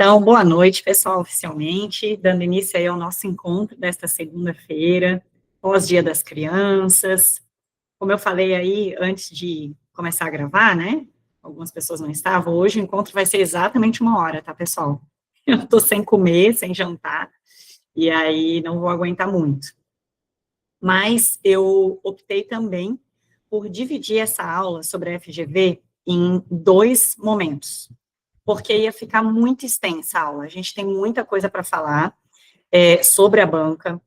Então, boa noite, pessoal, oficialmente, dando início aí ao nosso encontro desta segunda-feira, pós-Dia das Crianças. Como eu falei aí antes de começar a gravar, né? Algumas pessoas não estavam. Hoje o encontro vai ser exatamente 1 hora, tá, pessoal? Eu tô sem comer, sem jantar, e aí não vou aguentar muito. Mas eu optei também por dividir essa aula sobre a FGV em 2 momentos, porque ia ficar muito extensa a aula. A gente tem muita coisa para falar sobre a banca.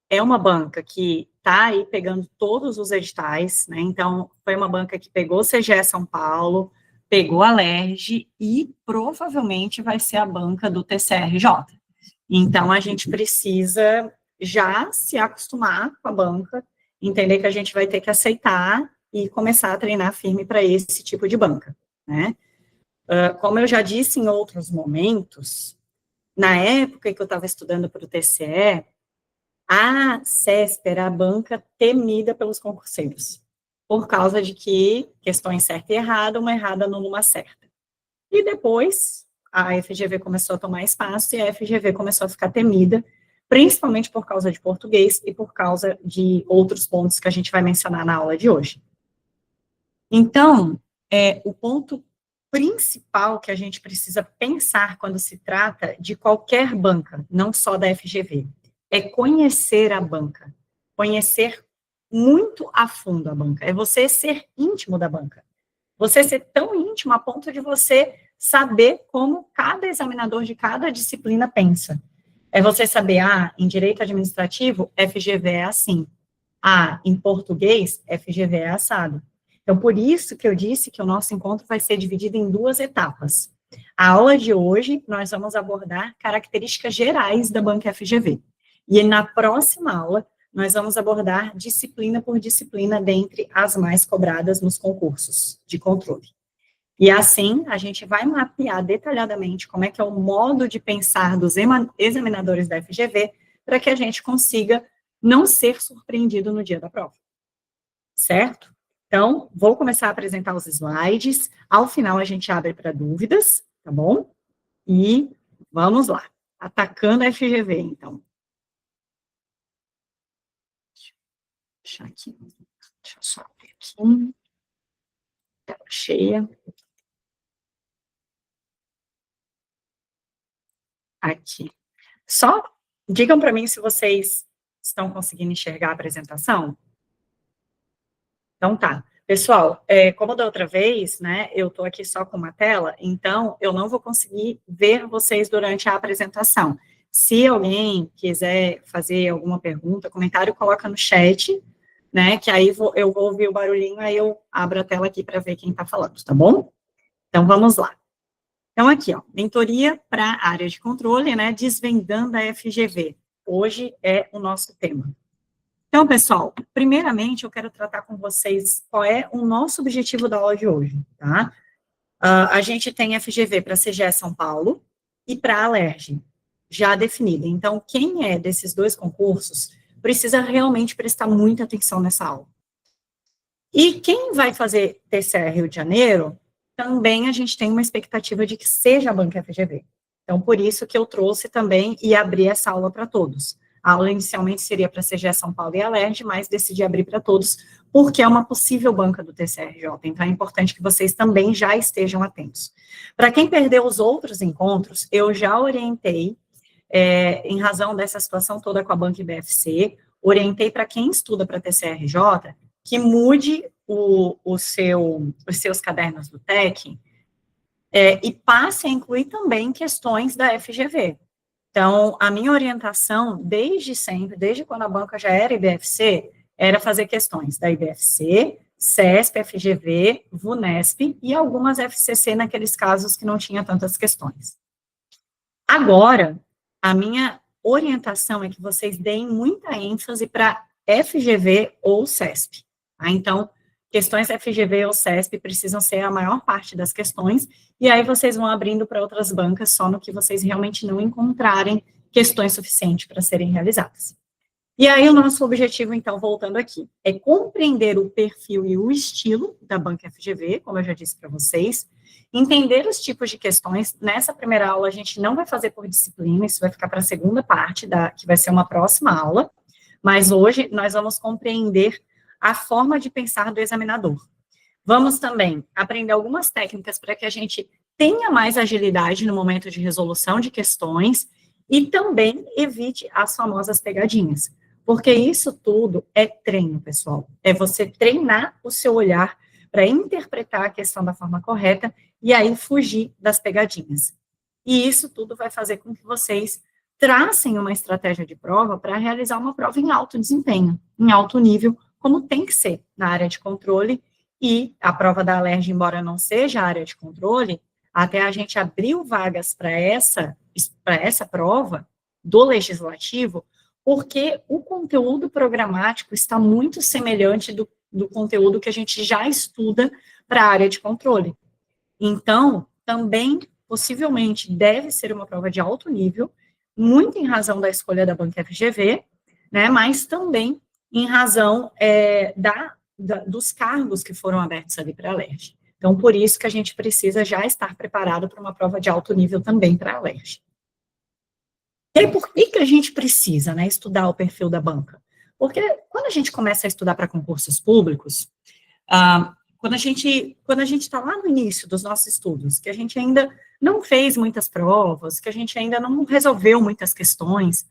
É uma banca que está aí pegando todos os editais, né? Então, foi uma banca que pegou o CGE São Paulo, pegou a LERJ e provavelmente vai ser a banca do TCRJ. Então, a gente precisa já se acostumar com a banca, entender que a gente vai ter que aceitar e começar a treinar firme para esse tipo de banca, né? Como eu já disse em outros momentos, na época que eu estava estudando para o TCE, a CESP era a banca temida pelos concurseiros, por causa de que questões certa e errada, uma errada anula uma certa. E depois, a FGV começou a tomar espaço e a FGV começou a ficar temida, principalmente por causa de português e por causa de outros pontos que a gente vai mencionar na aula de hoje. Então, o ponto principal que a gente precisa pensar quando se trata de qualquer banca, não só da FGV, é conhecer a banca, conhecer muito a fundo a banca, é você ser íntimo da banca, você ser tão íntimo a ponto de você saber como cada examinador de cada disciplina pensa. É você saber, em direito administrativo, FGV é assim, em português, FGV é assado. Então, por isso que eu disse que o nosso encontro vai ser dividido em 2 etapas. A aula de hoje, nós vamos abordar características gerais da banca FGV. E na próxima aula, nós vamos abordar disciplina por disciplina dentre as mais cobradas nos concursos de controle. E assim, a gente vai mapear detalhadamente como é que é o modo de pensar dos examinadores da FGV, para que a gente consiga não ser surpreendido no dia da prova. Certo? Então, vou começar a apresentar os slides. Ao final, a gente abre para dúvidas, tá bom? E vamos lá. Atacando a FGV, então. Deixa eu aqui. Deixa eu só abrir aqui. Tela cheia. Aqui. Só digam para mim se vocês estão conseguindo enxergar a apresentação. Então tá. Pessoal, como da outra vez, né, eu estou aqui só com uma tela, então eu não vou conseguir ver vocês durante a apresentação. Se alguém quiser fazer alguma pergunta, comentário, coloca no chat, né, que aí eu vou ouvir o barulhinho, aí eu abro a tela aqui para ver quem está falando, tá bom? Então vamos lá. Então aqui, ó, mentoria para a área de controle, né, desvendando a FGV. Hoje é o nosso tema. Então, pessoal, primeiramente eu quero tratar com vocês qual é o nosso objetivo da aula de hoje, tá? A gente tem FGV para CGE São Paulo e para a LERJ, já definida. Então, quem é desses 2 concursos precisa realmente prestar muita atenção nessa aula. E quem vai fazer TCE Rio de Janeiro, também a gente tem uma expectativa de que seja a banca FGV. Então, por isso que eu trouxe também e abri essa aula para todos. A aula inicialmente seria para a CGE São Paulo e a LERJ, mas decidi abrir para todos, porque é uma possível banca do TCRJ, então é importante que vocês também já estejam atentos. Para quem perdeu os outros encontros, eu já orientei, em razão dessa situação toda com a banca IBFC, orientei para quem estuda para TCRJ, que mude os seus cadernos do TEC, e passe a incluir também questões da FGV. Então, a minha orientação, desde sempre, desde quando a banca já era IBFC, era fazer questões da IBFC, CESP, FGV, VUNESP e algumas FCC naqueles casos que não tinha tantas questões. Agora, a minha orientação é que vocês deem muita ênfase para FGV ou CESP. Tá? Então, questões FGV ou CESP precisam ser a maior parte das questões, e aí vocês vão abrindo para outras bancas só no que vocês realmente não encontrarem questões suficientes para serem realizadas. E aí o nosso objetivo, então, voltando aqui, é compreender o perfil e o estilo da banca FGV, como eu já disse para vocês, entender os tipos de questões. Nessa primeira aula, a gente não vai fazer por disciplina, isso vai ficar para a segunda parte, que vai ser uma próxima aula, mas hoje nós vamos compreender a forma de pensar do examinador. Vamos também aprender algumas técnicas para que a gente tenha mais agilidade no momento de resolução de questões e também evite as famosas pegadinhas, porque isso tudo é treino, pessoal. É você treinar o seu olhar para interpretar a questão da forma correta e aí fugir das pegadinhas. E isso tudo vai fazer com que vocês tracem uma estratégia de prova para realizar uma prova em alto desempenho, em alto nível, como tem que ser na área de controle. E a prova da Alerj, embora não seja área de controle, até a gente abriu vagas para essa prova do legislativo, porque o conteúdo programático está muito semelhante do conteúdo que a gente já estuda para a área de controle. Então, também, possivelmente, deve ser uma prova de alto nível, muito em razão da escolha da banca FGV, né, mas também em razão dos cargos que foram abertos ali para a Alerj. Então, por isso que a gente precisa já estar preparado para uma prova de alto nível também para a Alerj. E aí, por que a gente precisa, né, estudar o perfil da banca? Porque quando a gente começa a estudar para concursos públicos, quando a gente está lá no início dos nossos estudos, que a gente ainda não fez muitas provas, que a gente ainda não resolveu muitas questões,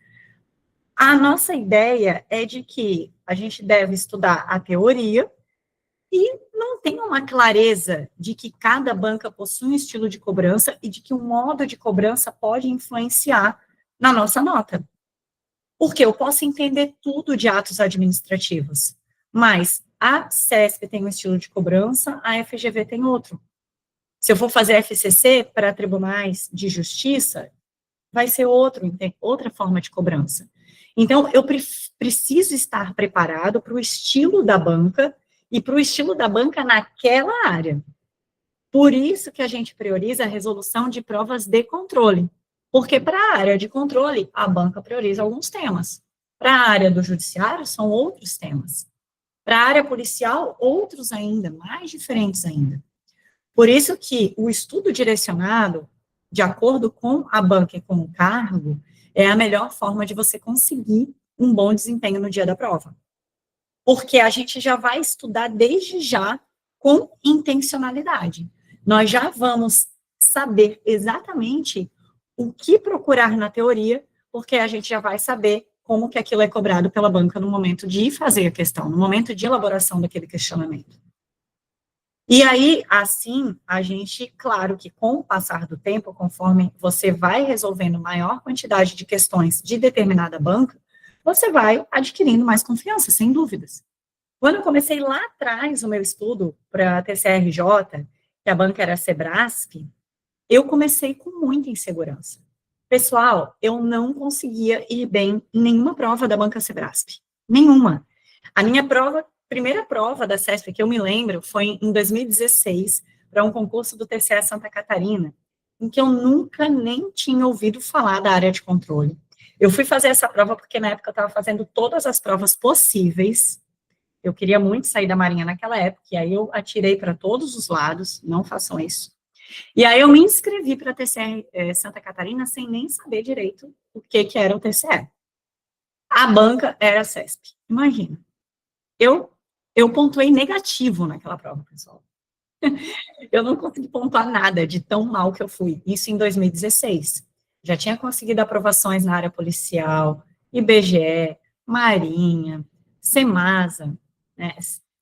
a nossa ideia é de que a gente deve estudar a teoria e não tem uma clareza de que cada banca possui um estilo de cobrança e de que o modo de cobrança pode influenciar na nossa nota. Porque eu posso entender tudo de atos administrativos, mas a CESP tem um estilo de cobrança, a FGV tem outro. Se eu for fazer FCC para tribunais de justiça, vai ser outra forma de cobrança. Então, eu preciso estar preparado para o estilo da banca e para o estilo da banca naquela área. Por isso que a gente prioriza a resolução de provas de controle. Porque para a área de controle, a banca prioriza alguns temas. Para a área do judiciário, são outros temas. Para a área policial, outros ainda, mais diferentes ainda. Por isso que o estudo direcionado, de acordo com a banca e com o cargo, é a melhor forma de você conseguir um bom desempenho no dia da prova. Porque a gente já vai estudar desde já com intencionalidade. Nós já vamos saber exatamente o que procurar na teoria, porque a gente já vai saber como que aquilo é cobrado pela banca no momento de fazer a questão, no momento de elaboração daquele questionamento. E aí, assim, a gente, claro que com o passar do tempo, conforme você vai resolvendo maior quantidade de questões de determinada banca, você vai adquirindo mais confiança, sem dúvidas. Quando eu comecei lá atrás o meu estudo para a TCRJ, que a banca era a Sebrasp, eu comecei com muita insegurança. Pessoal, eu não conseguia ir bem em nenhuma prova da banca Sebrasp. Nenhuma. A minha primeira prova da CESP, que eu me lembro, foi em 2016, para um concurso do TCE Santa Catarina, em que eu nunca nem tinha ouvido falar da área de controle. Eu fui fazer essa prova porque na época eu estava fazendo todas as provas possíveis. Eu queria muito sair da Marinha naquela época, e aí eu atirei para todos os lados, não façam isso. E aí eu me inscrevi para a TCE Santa Catarina sem nem saber direito o que era o TCE. A banca era a CESP, imagina. Eu pontuei negativo naquela prova, pessoal. Eu não consegui pontuar nada de tão mal que eu fui. Isso em 2016. Já tinha conseguido aprovações na área policial, IBGE, Marinha, Semasa, né?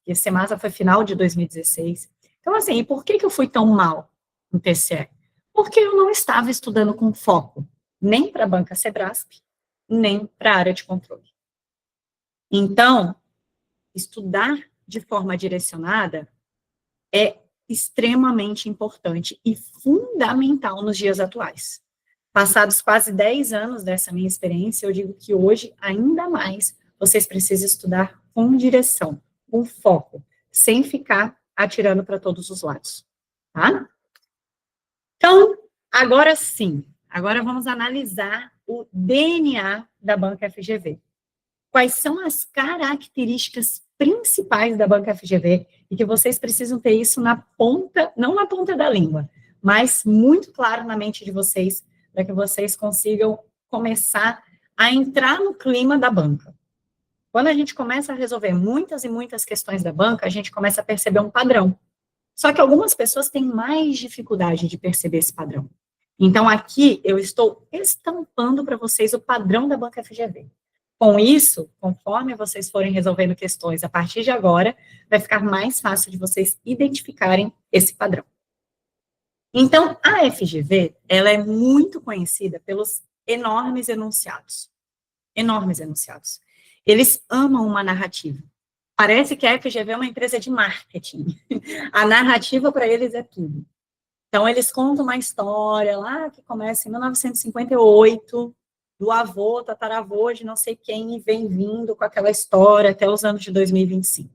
E Semasa foi final de 2016. Então, assim, e por que eu fui tão mal no TCE? Porque eu não estava estudando com foco, nem para a banca Sebrasp, nem para a área de controle. Então, estudar de forma direcionada é extremamente importante e fundamental nos dias atuais. Passados quase 10 anos dessa minha experiência, eu digo que hoje, ainda mais, vocês precisam estudar com direção, com foco, sem ficar atirando para todos os lados, tá? Então, agora sim, agora vamos analisar o DNA da banca FGV. Quais são as características principais da banca FGV e que vocês precisam ter isso na ponta, não na ponta da língua, mas muito claro na mente de vocês, para que vocês consigam começar a entrar no clima da banca. Quando a gente começa a resolver muitas e muitas questões da banca, a gente começa a perceber um padrão. Só que algumas pessoas têm mais dificuldade de perceber esse padrão. Então, aqui eu estou estampando para vocês o padrão da banca FGV. Com isso, conforme vocês forem resolvendo questões a partir de agora, vai ficar mais fácil de vocês identificarem esse padrão. Então, a FGV, ela é muito conhecida pelos enormes enunciados. Enormes enunciados. Eles amam uma narrativa. Parece que a FGV é uma empresa de marketing. A narrativa para eles é tudo. Então, eles contam uma história lá que começa em 1958, do avô, tataravô de não sei quem, e vem vindo com aquela história até os anos de 2025.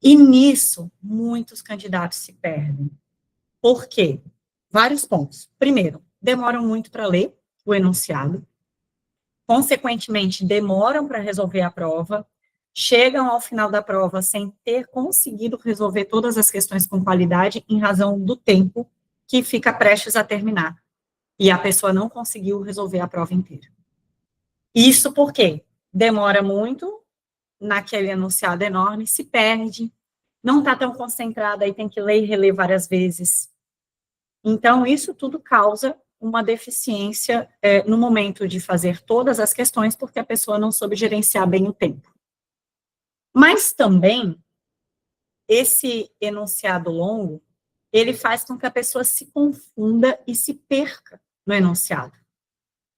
E nisso, muitos candidatos se perdem. Por quê? Vários pontos. Primeiro, demoram muito para ler o enunciado. Consequentemente, demoram para resolver a prova, chegam ao final da prova sem ter conseguido resolver todas as questões com qualidade em razão do tempo que fica prestes a terminar. E a pessoa não conseguiu resolver a prova inteira. Isso porque demora muito naquele enunciado enorme, se perde, não está tão concentrada e tem que ler e reler várias vezes. Então, isso tudo causa uma deficiência no momento de fazer todas as questões, porque a pessoa não soube gerenciar bem o tempo. Mas também, esse enunciado longo, ele faz com que a pessoa se confunda e se perca no enunciado.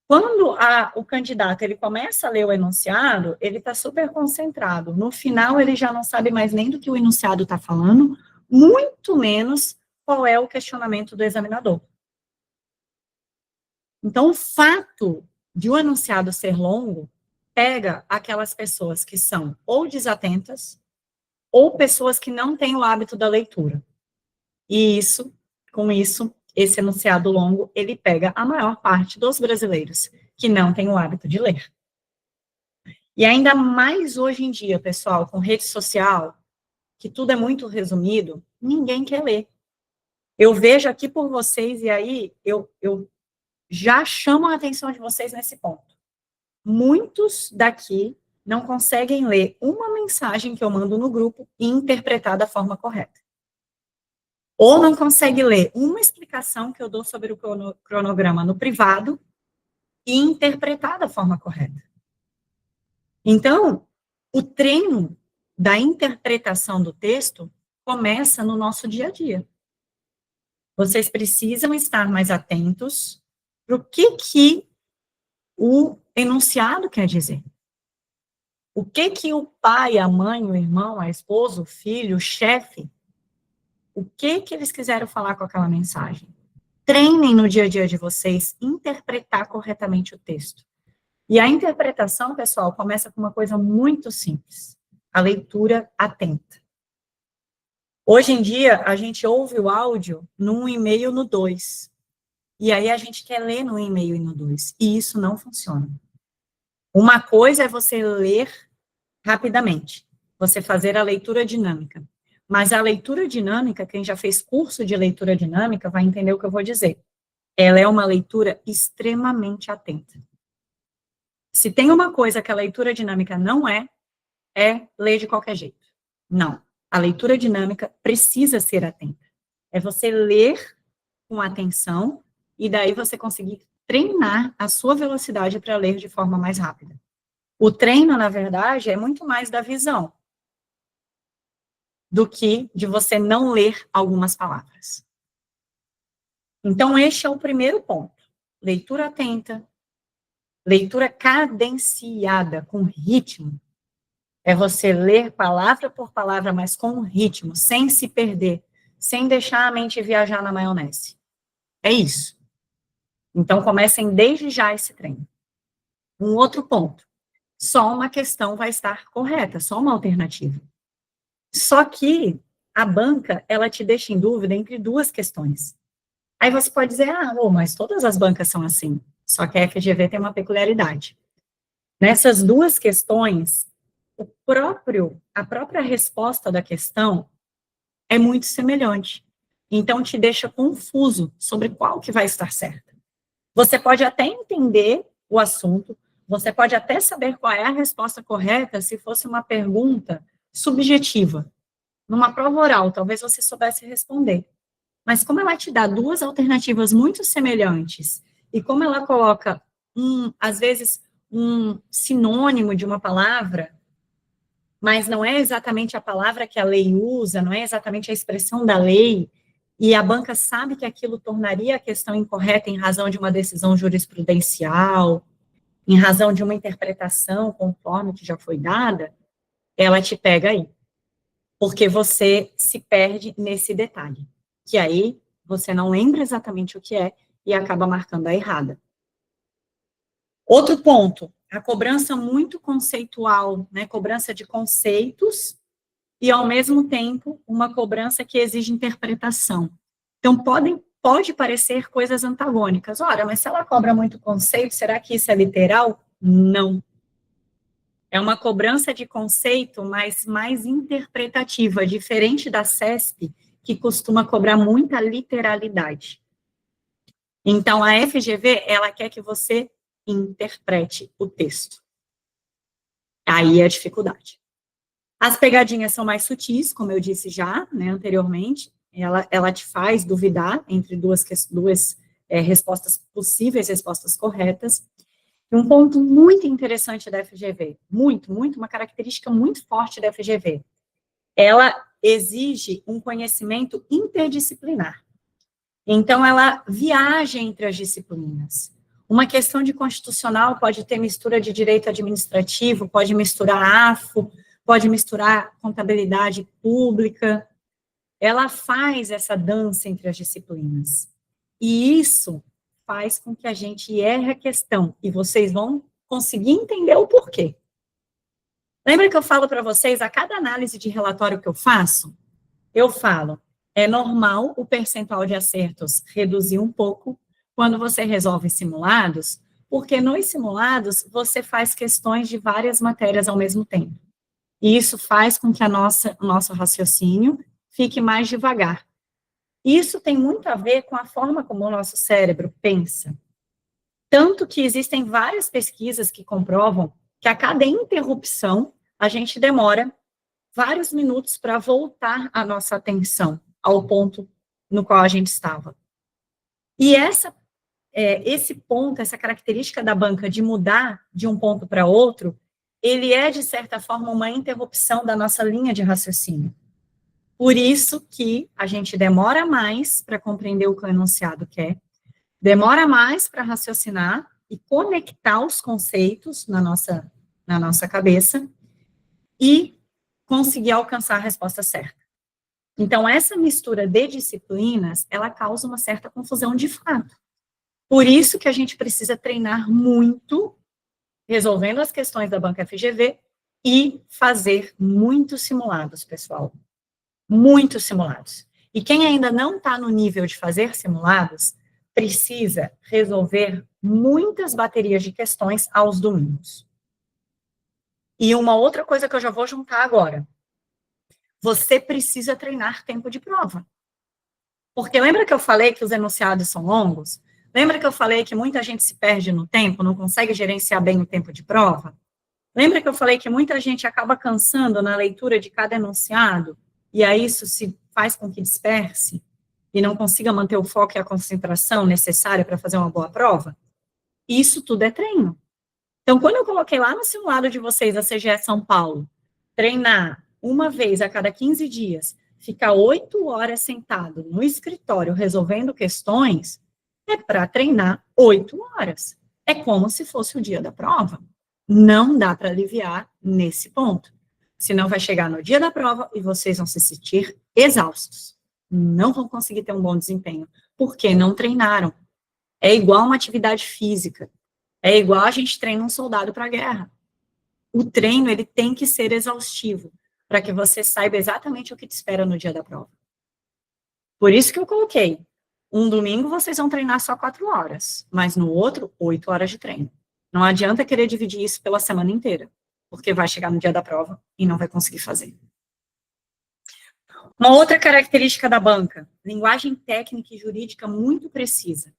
Quando o candidato ele começa a ler o enunciado, ele está super concentrado. No final, ele já não sabe mais nem do que o enunciado está falando, muito menos qual é o questionamento do examinador. Então, o fato de o enunciado ser longo pega aquelas pessoas que são ou desatentas ou pessoas que não têm o hábito da leitura. E com isso, esse enunciado longo, ele pega a maior parte dos brasileiros que não têm o hábito de ler. E ainda mais hoje em dia, pessoal, com rede social, que tudo é muito resumido, ninguém quer ler. Eu vejo aqui por vocês, e aí eu já chamo a atenção de vocês nesse ponto. Muitos daqui não conseguem ler uma mensagem que eu mando no grupo e interpretar da forma correta. Ou não consegue ler uma explicação que eu dou sobre o cronograma no privado e interpretar da forma correta. Então, o treino da interpretação do texto começa no nosso dia a dia. Vocês precisam estar mais atentos para o que o enunciado quer dizer. O que o pai, a mãe, o irmão, a esposa, o filho, o chefe, o que eles quiseram falar com aquela mensagem. Treinem no dia a dia de vocês interpretar corretamente o texto. E a interpretação, pessoal, começa com uma coisa muito simples. A leitura atenta. Hoje em dia, a gente ouve o áudio no 1,5 no 2. E aí a gente quer ler no 1,5 e no 2. E isso não funciona. Uma coisa é você ler rapidamente. Você fazer a leitura dinâmica. Mas a leitura dinâmica, quem já fez curso de leitura dinâmica vai entender o que eu vou dizer. Ela é uma leitura extremamente atenta. Se tem uma coisa que a leitura dinâmica não é ler de qualquer jeito. Não. A leitura dinâmica precisa ser atenta. É você ler com atenção e daí você conseguir treinar a sua velocidade para ler de forma mais rápida. O treino, na verdade, é muito mais da visão do que de você não ler algumas palavras. Então, este é o primeiro ponto. Leitura atenta, leitura cadenciada, com ritmo. É você ler palavra por palavra, mas com ritmo, sem se perder, sem deixar a mente viajar na maionese. É isso. Então, comecem desde já esse treino. Um outro ponto. Só uma questão vai estar correta, só uma alternativa. Só que a banca, ela te deixa em dúvida entre duas questões. Aí você pode dizer, mas todas as bancas são assim. Só que a FGV tem uma peculiaridade. Nessas duas questões, a própria resposta da questão é muito semelhante. então te deixa confuso sobre qual que vai estar certa. Você pode até entender o assunto, você pode até saber qual é a resposta correta se fosse uma pergunta subjetiva. Numa prova oral, talvez você soubesse responder. Mas como ela te dá duas alternativas muito semelhantes, e como ela coloca, às vezes, um sinônimo de uma palavra, mas não é exatamente a palavra que a lei usa, não é exatamente a expressão da lei, e a banca sabe que aquilo tornaria a questão incorreta em razão de uma decisão jurisprudencial, em razão de uma interpretação conforme que já foi dada, ela te pega aí. Porque você se perde nesse detalhe, que aí você não lembra exatamente o que é e acaba marcando a errada. Outro ponto, a cobrança muito conceitual, né, cobrança de conceitos e, ao mesmo tempo, uma cobrança que exige interpretação. Então, pode parecer coisas antagônicas. Ora, mas se ela cobra muito conceito, será que isso é literal? Não. É uma cobrança de conceito, mas mais interpretativa, diferente da CESP, que costuma cobrar muita literalidade. Então, a FGV, ela quer que você interprete o texto. Aí é a dificuldade. As pegadinhas são mais sutis, como eu disse já, né, anteriormente. Ela te faz duvidar entre duas respostas possíveis, respostas corretas. E um ponto muito interessante da FGV, uma característica muito forte da FGV, ela exige um conhecimento interdisciplinar. Então, ela viaja entre as disciplinas. Uma questão de constitucional pode ter mistura de direito administrativo, pode misturar AFO, pode misturar contabilidade pública. Ela faz essa dança entre as disciplinas. E isso faz com que a gente erre a questão, e vocês vão conseguir entender o porquê. Lembra que eu falo para vocês, a cada análise de relatório que eu falo, é normal o percentual de acertos reduzir um pouco quando você resolve simulados, porque nos simulados você faz questões de várias matérias ao mesmo tempo. E isso faz com que o nosso raciocínio fique mais devagar. Isso tem muito a ver com a forma como o nosso cérebro pensa. Tanto que existem várias pesquisas que comprovam que a cada interrupção, a gente demora vários minutos para voltar a nossa atenção ao ponto no qual a gente estava. E esse ponto, essa característica da banca de mudar de um ponto para outro, ele é, de certa forma, uma interrupção da nossa linha de raciocínio. Por isso que a gente demora mais para compreender o que o enunciado quer, demora mais para raciocinar e conectar os conceitos na nossa cabeça e conseguir alcançar a resposta certa. Então, essa mistura de disciplinas, ela causa uma certa confusão de fato. Por isso que a gente precisa treinar muito, resolvendo as questões da banca FGV e fazer muitos simulados, pessoal. Muitos simulados. E quem ainda não está no nível de fazer simulados, precisa resolver muitas baterias de questões aos domingos. E uma outra coisa que eu já vou juntar agora. Você precisa treinar tempo de prova. Porque lembra que eu falei que os enunciados são longos? Lembra que eu falei que muita gente se perde no tempo, não consegue gerenciar bem o tempo de prova? Lembra que eu falei que muita gente acaba cansando na leitura de cada enunciado? E aí isso se faz com que disperse e não consiga manter o foco e a concentração necessária para fazer uma boa prova? Isso tudo é treino. Então, quando eu coloquei lá no simulado de vocês, a CGE São Paulo, treinar uma vez a cada 15 dias, ficar 8 horas sentado no escritório resolvendo questões, é para treinar 8 horas. É como se fosse o dia da prova. Não dá para aliviar nesse ponto. Senão vai chegar no dia da prova e vocês vão se sentir exaustos. Não vão conseguir ter um bom desempenho, porque não treinaram. É igual uma atividade física. É igual a gente treina um soldado para a guerra. O treino, ele tem que ser exaustivo, para que você saiba exatamente o que te espera no dia da prova. Por isso que eu coloquei, um domingo vocês vão treinar só 4 horas, mas no outro, 8 horas de treino. Não adianta querer dividir isso pela semana inteira, porque vai chegar no dia da prova e não vai conseguir fazer. Uma outra característica da banca, linguagem técnica e jurídica muito precisa.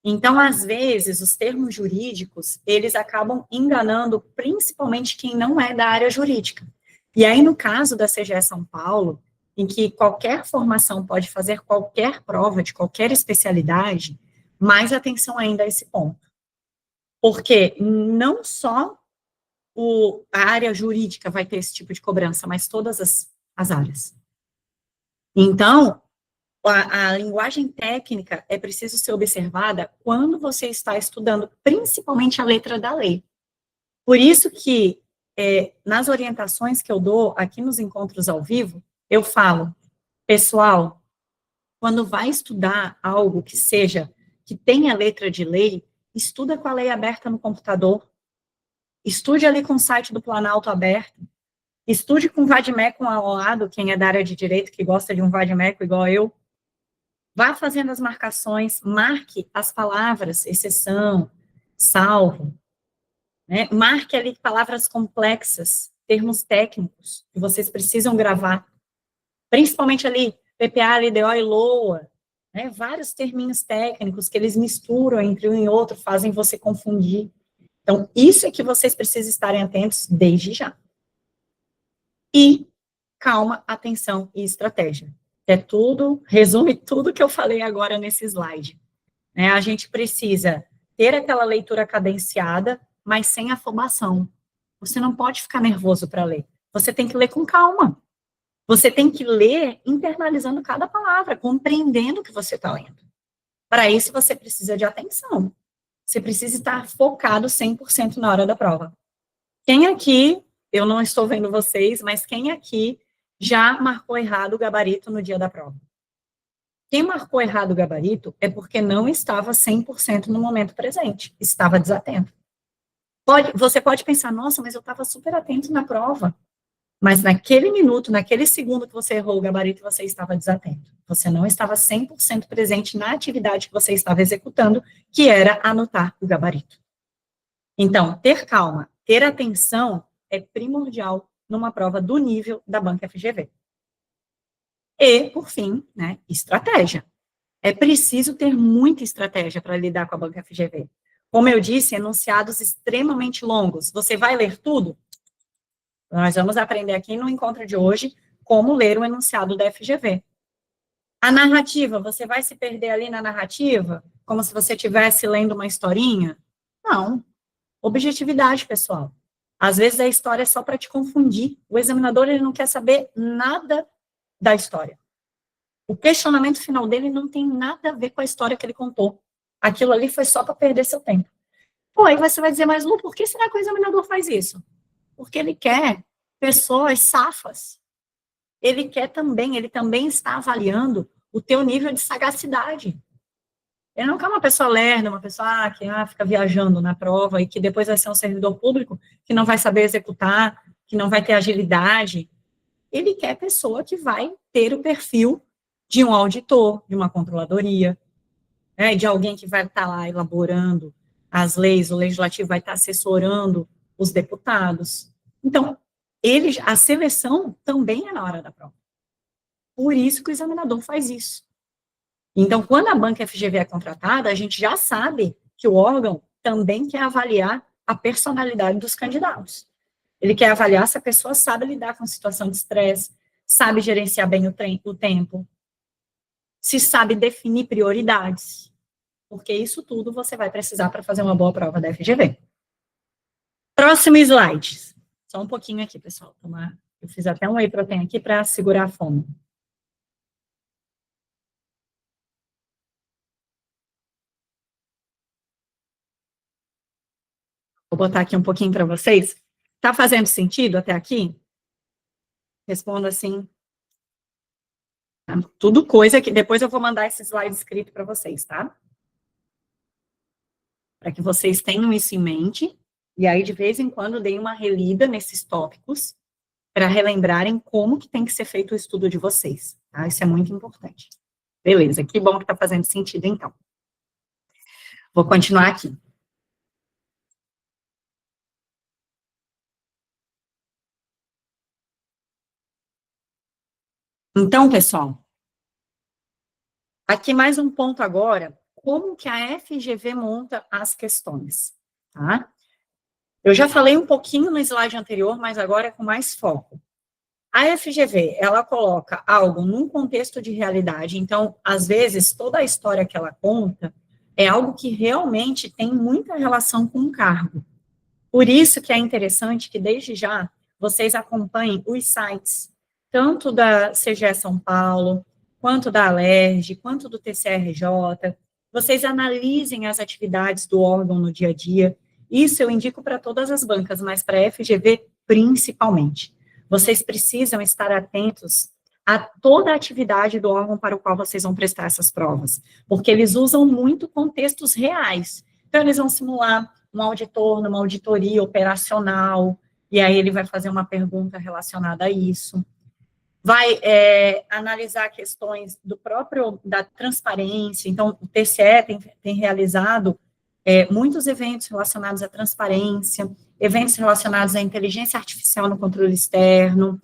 Então, às vezes, os termos jurídicos, eles acabam enganando principalmente quem não é da área jurídica. E aí, no caso da CGE São Paulo, em que qualquer formação pode fazer qualquer prova de qualquer especialidade, mais atenção ainda a esse ponto. Porque não só a área jurídica vai ter esse tipo de cobrança, mas todas as áreas. Então, a linguagem técnica é preciso ser observada quando você está estudando, principalmente a letra da lei. Por isso que, nas orientações que eu dou aqui nos encontros ao vivo, eu falo, pessoal, quando vai estudar algo que tenha letra de lei, estuda com a lei aberta no computador, estude ali com o site do Planalto aberto, estude com o Vadimeco ao lado, quem é da área de direito, que gosta de um Vadimeco igual eu, vá fazendo as marcações, marque as palavras, exceção, salvo, né? Marque ali palavras complexas, termos técnicos, que vocês precisam gravar, principalmente ali, PPA, LDO e LOA, né? Vários terminhos técnicos que eles misturam entre um e outro, fazem você confundir. Então, isso é que vocês precisam estarem atentos desde já. E calma, atenção e estratégia. É tudo, resume tudo que eu falei agora nesse slide. Né? A gente precisa ter aquela leitura cadenciada, mas sem afobação. Você não pode ficar nervoso para ler. Você tem que ler com calma. Você tem que ler internalizando cada palavra, compreendendo o que você está lendo. Para isso, você precisa de atenção. Você precisa estar focado 100% na hora da prova. Quem aqui, eu não estou vendo vocês, mas quem aqui já marcou errado o gabarito no dia da prova? Quem marcou errado o gabarito é porque não estava 100% no momento presente, estava desatento. Você pode pensar, nossa, mas eu estava super atento na prova. Mas naquele minuto, naquele segundo que você errou o gabarito, você estava desatento. Você não estava 100% presente na atividade que você estava executando, que era anotar o gabarito. Então, ter calma, ter atenção é primordial numa prova do nível da banca FGV. E, por fim, né, estratégia. É preciso ter muita estratégia para lidar com a banca FGV. Como eu disse, enunciados extremamente longos. Você vai ler tudo? Nós vamos aprender aqui no encontro de hoje como ler o enunciado da FGV. A narrativa, você vai se perder ali na narrativa, como se você estivesse lendo uma historinha? Não. Objetividade, pessoal. Às vezes a história é só para te confundir. O examinador ele não quer saber nada da história. O questionamento final dele não tem nada a ver com a história que ele contou. Aquilo ali foi só para perder seu tempo. Pô, aí você vai dizer, mas Lu, por que será que o examinador faz isso? Porque ele quer pessoas safas. Ele também está avaliando o teu nível de sagacidade. Ele não quer uma pessoa lerda, uma pessoa que fica viajando na prova e que depois vai ser um servidor público que não vai saber executar, que não vai ter agilidade. Ele quer pessoa que vai ter o perfil de um auditor, de uma controladoria, né, de alguém que vai estar lá elaborando as leis, o legislativo vai estar assessorando os deputados. Então, a seleção também é na hora da prova. Por isso que o examinador faz isso. Então, quando a banca FGV é contratada, a gente já sabe que o órgão também quer avaliar a personalidade dos candidatos. Ele quer avaliar se a pessoa sabe lidar com a situação de estresse, sabe gerenciar bem o tempo, se sabe definir prioridades, porque isso tudo você vai precisar para fazer uma boa prova da FGV. Próximo slide. Só um pouquinho aqui, pessoal. Eu fiz até um whey protein aqui para segurar a fome. Vou botar aqui um pouquinho para vocês. Tá fazendo sentido até aqui? Respondo assim. Tudo coisa que depois eu vou mandar esse slide escrito para vocês, tá? Para que vocês tenham isso em mente. E aí, de vez em quando, deem uma relida nesses tópicos para relembrarem como que tem que ser feito o estudo de vocês, tá? Isso é muito importante. Beleza, que bom que está fazendo sentido, então. Vou continuar aqui. Então, pessoal, aqui mais um ponto agora, como que a FGV monta as questões, tá? Eu já falei um pouquinho no slide anterior, mas agora é com mais foco. A FGV, ela coloca algo num contexto de realidade, então, às vezes, toda a história que ela conta é algo que realmente tem muita relação com o cargo. Por isso que é interessante que, desde já, vocês acompanhem os sites, tanto da CGE São Paulo, quanto da Alerj, quanto do TCRJ, vocês analisem as atividades do órgão no dia a dia. Isso eu indico para todas as bancas, mas para a FGV principalmente. Vocês precisam estar atentos a toda a atividade do órgão para o qual vocês vão prestar essas provas, porque eles usam muito contextos reais. Então, eles vão simular um auditor numa auditoria operacional, e aí ele vai fazer uma pergunta relacionada a isso. Vai analisar questões da transparência. Então, o TCE tem realizado muitos eventos relacionados à transparência, eventos relacionados à inteligência artificial no controle externo,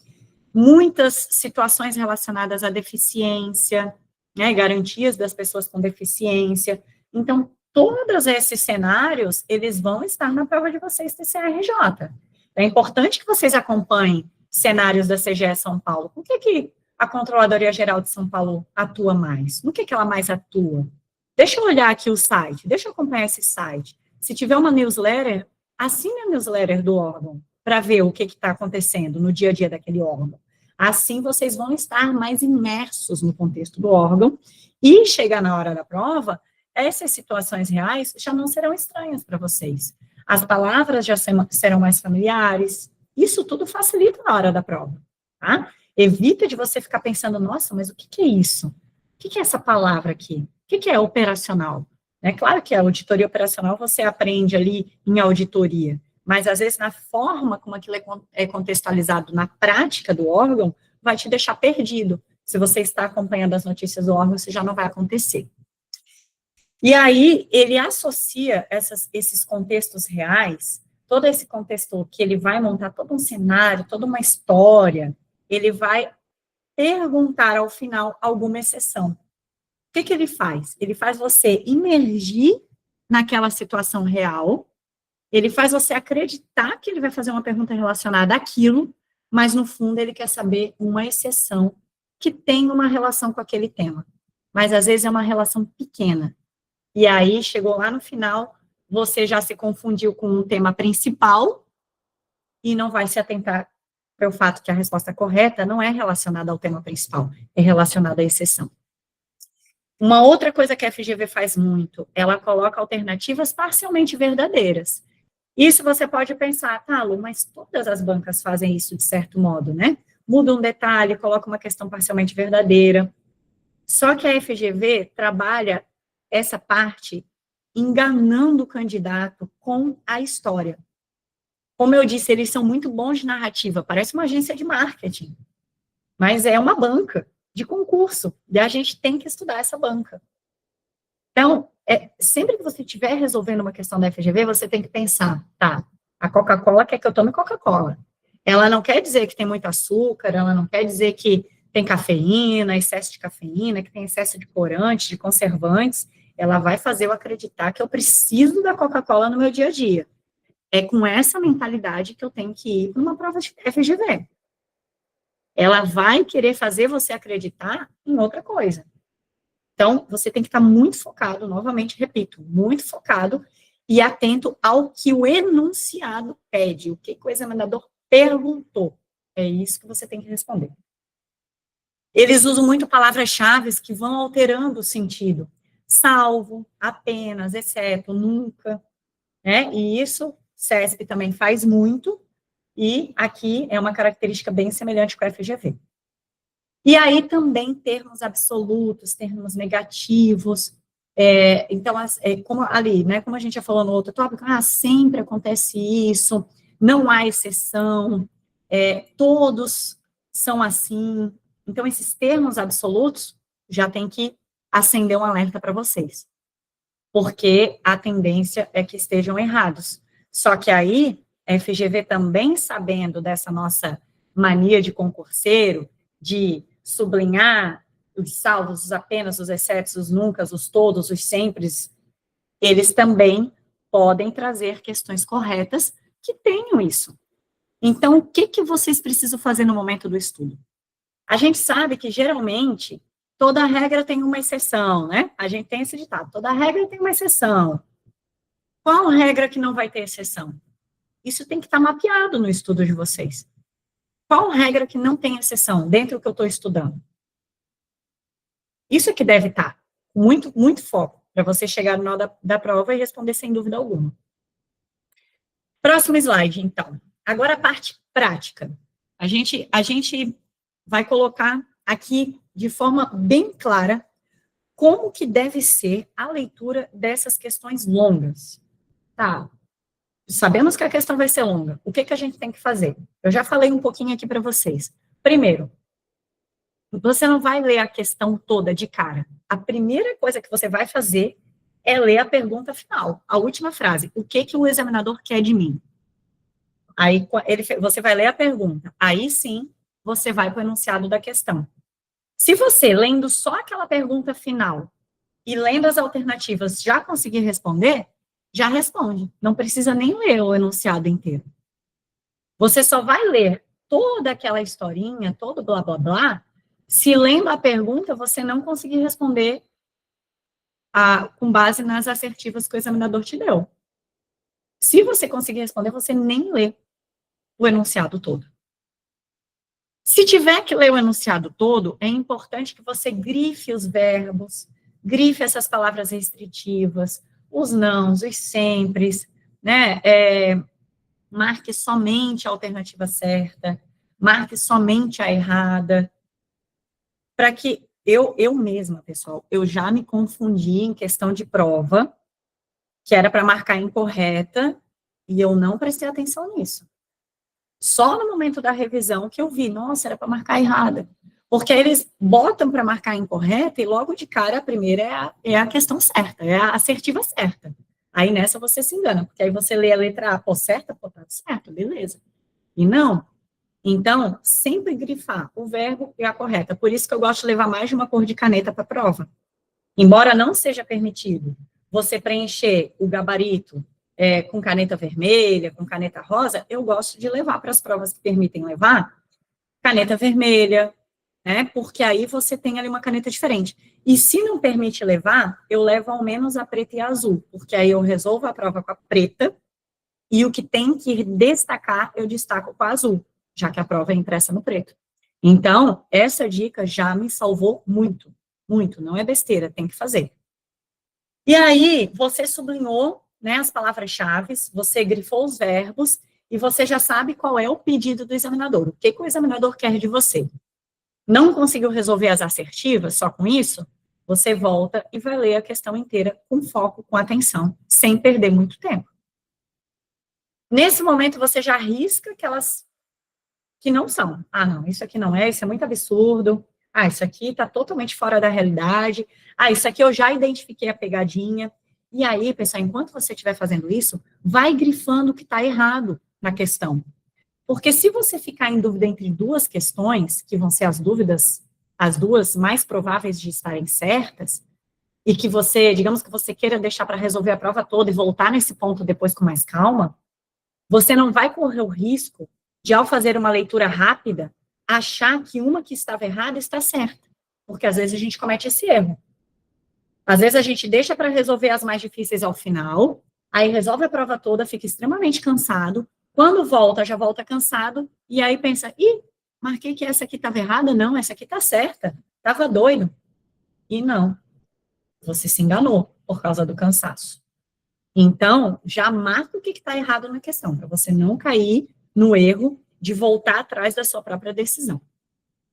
muitas situações relacionadas à deficiência, né, garantias das pessoas com deficiência. Então, todos esses cenários, eles vão estar na prova de vocês, TCRJ. É importante que vocês acompanhem cenários da CGE São Paulo. Por que a Controladoria Geral de São Paulo atua mais? No que ela mais atua? Deixa eu olhar aqui o site, deixa eu acompanhar esse site. Se tiver uma newsletter, assine a newsletter do órgão, para ver o que está acontecendo no dia a dia daquele órgão. Assim, vocês vão estar mais imersos no contexto do órgão, e chegar na hora da prova, essas situações reais já não serão estranhas para vocês. As palavras já serão mais familiares. Isso tudo facilita na hora da prova, tá? Evita de você ficar pensando, nossa, mas o que é isso? O que é essa palavra aqui? O que é operacional? É claro que a auditoria operacional você aprende ali em auditoria, mas às vezes na forma como aquilo é contextualizado na prática do órgão, vai te deixar perdido. Se você está acompanhando as notícias do órgão, isso já não vai acontecer. E aí, ele associa esses contextos reais, todo esse contexto que ele vai montar todo um cenário, toda uma história, ele vai perguntar ao final alguma exceção. O que ele faz? Ele faz você imergir naquela situação real, ele faz você acreditar que ele vai fazer uma pergunta relacionada àquilo, mas no fundo ele quer saber uma exceção que tem uma relação com aquele tema. Mas às vezes é uma relação pequena. E aí, chegou lá no final, você já se confundiu com um tema principal e não vai se atentar para o fato que a resposta correta não é relacionada ao tema principal, é relacionada à exceção. Uma outra coisa que a FGV faz muito, ela coloca alternativas parcialmente verdadeiras. Isso você pode pensar, tá, Lu, mas todas as bancas fazem isso de certo modo, né? Muda um detalhe, coloca uma questão parcialmente verdadeira. Só que a FGV trabalha essa parte enganando o candidato com a história. Como eu disse, eles são muito bons de narrativa, parece uma agência de marketing, mas é uma banca de concurso, e a gente tem que estudar essa banca. Então, sempre que você estiver resolvendo uma questão da FGV, você tem que pensar, tá, a Coca-Cola quer que eu tome Coca-Cola. Ela não quer dizer que tem muito açúcar, ela não quer dizer que tem cafeína, excesso de cafeína, que tem excesso de corante, de conservantes. Ela vai fazer eu acreditar que eu preciso da Coca-Cola no meu dia a dia. É com essa mentalidade que eu tenho que ir para uma prova de FGV. Ela vai querer fazer você acreditar em outra coisa. Então, você tem que estar muito focado, novamente, repito, muito focado e atento ao que o enunciado pede, o que o examinador perguntou. É isso que você tem que responder. Eles usam muito palavras-chave que vão alterando o sentido. Salvo, apenas, exceto, nunca, né? E isso, CESP também faz muito, e aqui é uma característica bem semelhante com a FGV. E aí também termos absolutos, termos negativos, então, como ali, né, como a gente já falou no outro tópico, sempre acontece isso, não há exceção, todos são assim. Então, esses termos absolutos já tem que acender um alerta para vocês, porque a tendência é que estejam errados. Só que aí, a FGV também sabendo dessa nossa mania de concurseiro, de sublinhar os salvos, os apenas, os excetos, os nunca, os todos, os sempre, eles também podem trazer questões corretas que tenham isso. Então, o que vocês precisam fazer no momento do estudo? A gente sabe que, geralmente, toda regra tem uma exceção, né? A gente tem esse ditado, toda regra tem uma exceção. Qual regra que não vai ter exceção? Isso tem que estar mapeado no estudo de vocês. Qual regra que não tem exceção dentro do que eu estou estudando? Isso é que deve estar muito, muito foco, para você chegar no final da prova e responder sem dúvida alguma. Próximo slide, então. Agora a parte prática. A gente vai colocar aqui de forma bem clara como que deve ser a leitura dessas questões longas. Tá, sabemos que a questão vai ser longa. O que a gente tem que fazer? Eu já falei um pouquinho aqui para vocês. Primeiro, você não vai ler a questão toda de cara. A primeira coisa que você vai fazer é ler a pergunta final, a última frase. O que o examinador quer de mim? Aí você vai ler a pergunta. Aí sim, você vai para o enunciado da questão. Se você, lendo só aquela pergunta final e lendo as alternativas, já conseguir responder, já responde. Não precisa nem ler o enunciado inteiro. Você só vai ler toda aquela historinha, todo blá, blá, blá, se lendo a pergunta você não conseguir responder com base nas assertivas que o examinador te deu. Se você conseguir responder, você nem lê o enunciado todo. Se tiver que ler o enunciado todo, é importante que você grife os verbos, grife essas palavras restritivas, os nãos, os sempre, né? Marque somente a alternativa certa, marque somente a errada, para que eu mesma, pessoal, eu já me confundi em questão de prova, que era para marcar incorreta, e eu não prestei atenção nisso. Só no momento da revisão que eu vi, nossa, era para marcar errada. Porque eles botam para marcar incorreta e logo de cara a primeira é a questão certa, é a assertiva certa. Aí nessa você se engana, porque aí você lê a letra A, pô, certa, pô, tá certo, beleza. E não. Então, sempre grifar o verbo e a correta. Por isso que eu gosto de levar mais de uma cor de caneta para a prova. Embora não seja permitido você preencher o gabarito com caneta vermelha, com caneta rosa, eu gosto de levar para as provas que permitem levar caneta vermelha, né? Porque aí você tem ali uma caneta diferente. E se não permite levar, eu levo ao menos a preta e a azul, porque aí eu resolvo a prova com a preta e o que tem que destacar, eu destaco com a azul, já que a prova é impressa no preto. Então, essa dica já me salvou muito, muito. Não é besteira, tem que fazer. E aí, você sublinhou, né, as palavras-chave, você grifou os verbos, e você já sabe qual é o pedido do examinador. O que o examinador quer de você? Não conseguiu resolver as assertivas só com isso? Você volta e vai ler a questão inteira com foco, com atenção, sem perder muito tempo. Nesse momento, você já risca aquelas que não são. Ah, não, isso aqui não é, isso é muito absurdo. Ah, isso aqui está totalmente fora da realidade. Ah, isso aqui eu já identifiquei a pegadinha. E aí, pessoal, enquanto você estiver fazendo isso, vai grifando o que está errado na questão. Porque se você ficar em dúvida entre duas questões, que vão ser as duas mais prováveis de estarem certas, e que você, digamos que você queira deixar para resolver a prova toda e voltar nesse ponto depois com mais calma, você não vai correr o risco de, ao fazer uma leitura rápida, achar que uma que estava errada está certa. Porque às vezes a gente comete esse erro. Às vezes a gente deixa para resolver as mais difíceis ao final, aí resolve a prova toda, fica extremamente cansado, quando volta, já volta cansado, e aí pensa, marquei que essa aqui estava errada, não, essa aqui está certa, estava doido. E não, você se enganou por causa do cansaço. Então, já marca o que está errado na questão, para você não cair no erro de voltar atrás da sua própria decisão.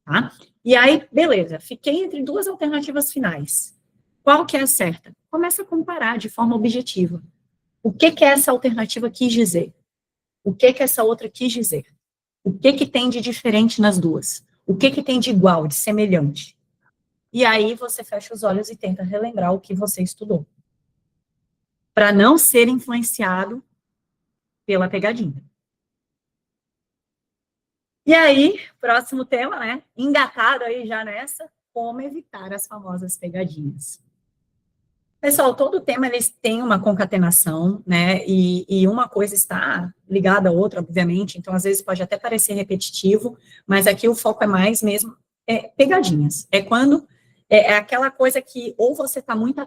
Tá? E aí, beleza, fiquei entre duas alternativas finais. Qual que é a certa? Começa a comparar de forma objetiva. O que essa alternativa quis dizer? O que essa outra quis dizer? O que tem de diferente nas duas? O que tem de igual, de semelhante? E aí você fecha os olhos e tenta relembrar o que você estudou. Para não ser influenciado pela pegadinha. E aí, próximo tema, né? Engatado aí já nessa, como evitar as famosas pegadinhas. Pessoal, todo tema eles tem uma concatenação, né? E uma coisa está ligada à outra, obviamente, então às vezes pode até parecer repetitivo, mas aqui o foco é mais mesmo pegadinhas. É quando é aquela coisa que ou você está muito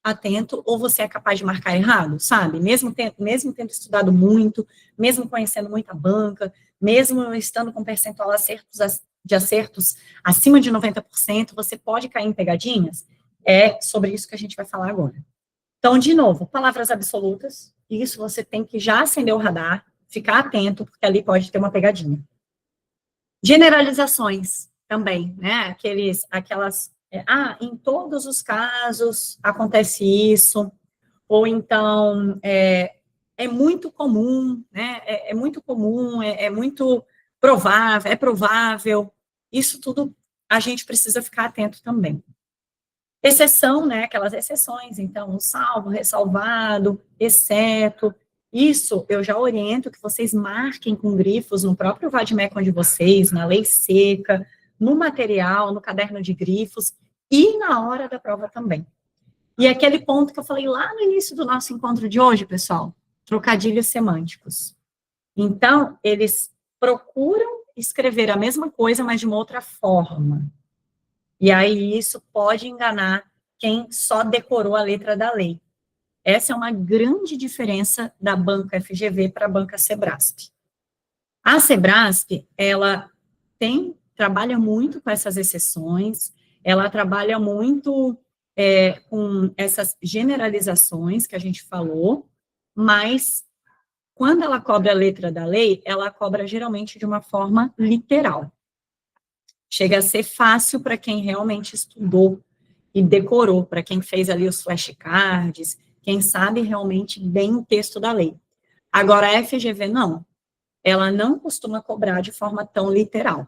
atento, ou você é capaz de marcar errado, sabe? Mesmo tendo estudado muito, mesmo conhecendo muita banca, mesmo estando com percentual de acertos acima de 90%, você pode cair em pegadinhas. É sobre isso que a gente vai falar agora. Então, de novo, palavras absolutas, isso você tem que já acender o radar, ficar atento, porque ali pode ter uma pegadinha. Generalizações também, né? Em todos os casos acontece isso, ou então é muito comum, né? É muito comum, é muito provável, é provável. Isso tudo a gente precisa ficar atento também. Exceção, né, aquelas exceções, então, salvo, ressalvado, exceto, isso eu já oriento que vocês marquem com grifos no próprio vademecum de vocês, na lei seca, no material, no caderno de grifos, e na hora da prova também. E aquele ponto que eu falei lá no início do nosso encontro de hoje, pessoal, trocadilhos semânticos. Então, eles procuram escrever a mesma coisa, mas de uma outra forma. E aí isso pode enganar quem só decorou a letra da lei. Essa é uma grande diferença da banca FGV para a banca Sebrasp. A Sebrasp, ela trabalha muito com essas exceções, ela trabalha muito com essas generalizações que a gente falou, mas quando ela cobra a letra da lei, ela cobra geralmente de uma forma literal. Chega a ser fácil para quem realmente estudou e decorou, para quem fez ali os flashcards, quem sabe realmente bem o texto da lei. Agora, a FGV não, ela não costuma cobrar de forma tão literal.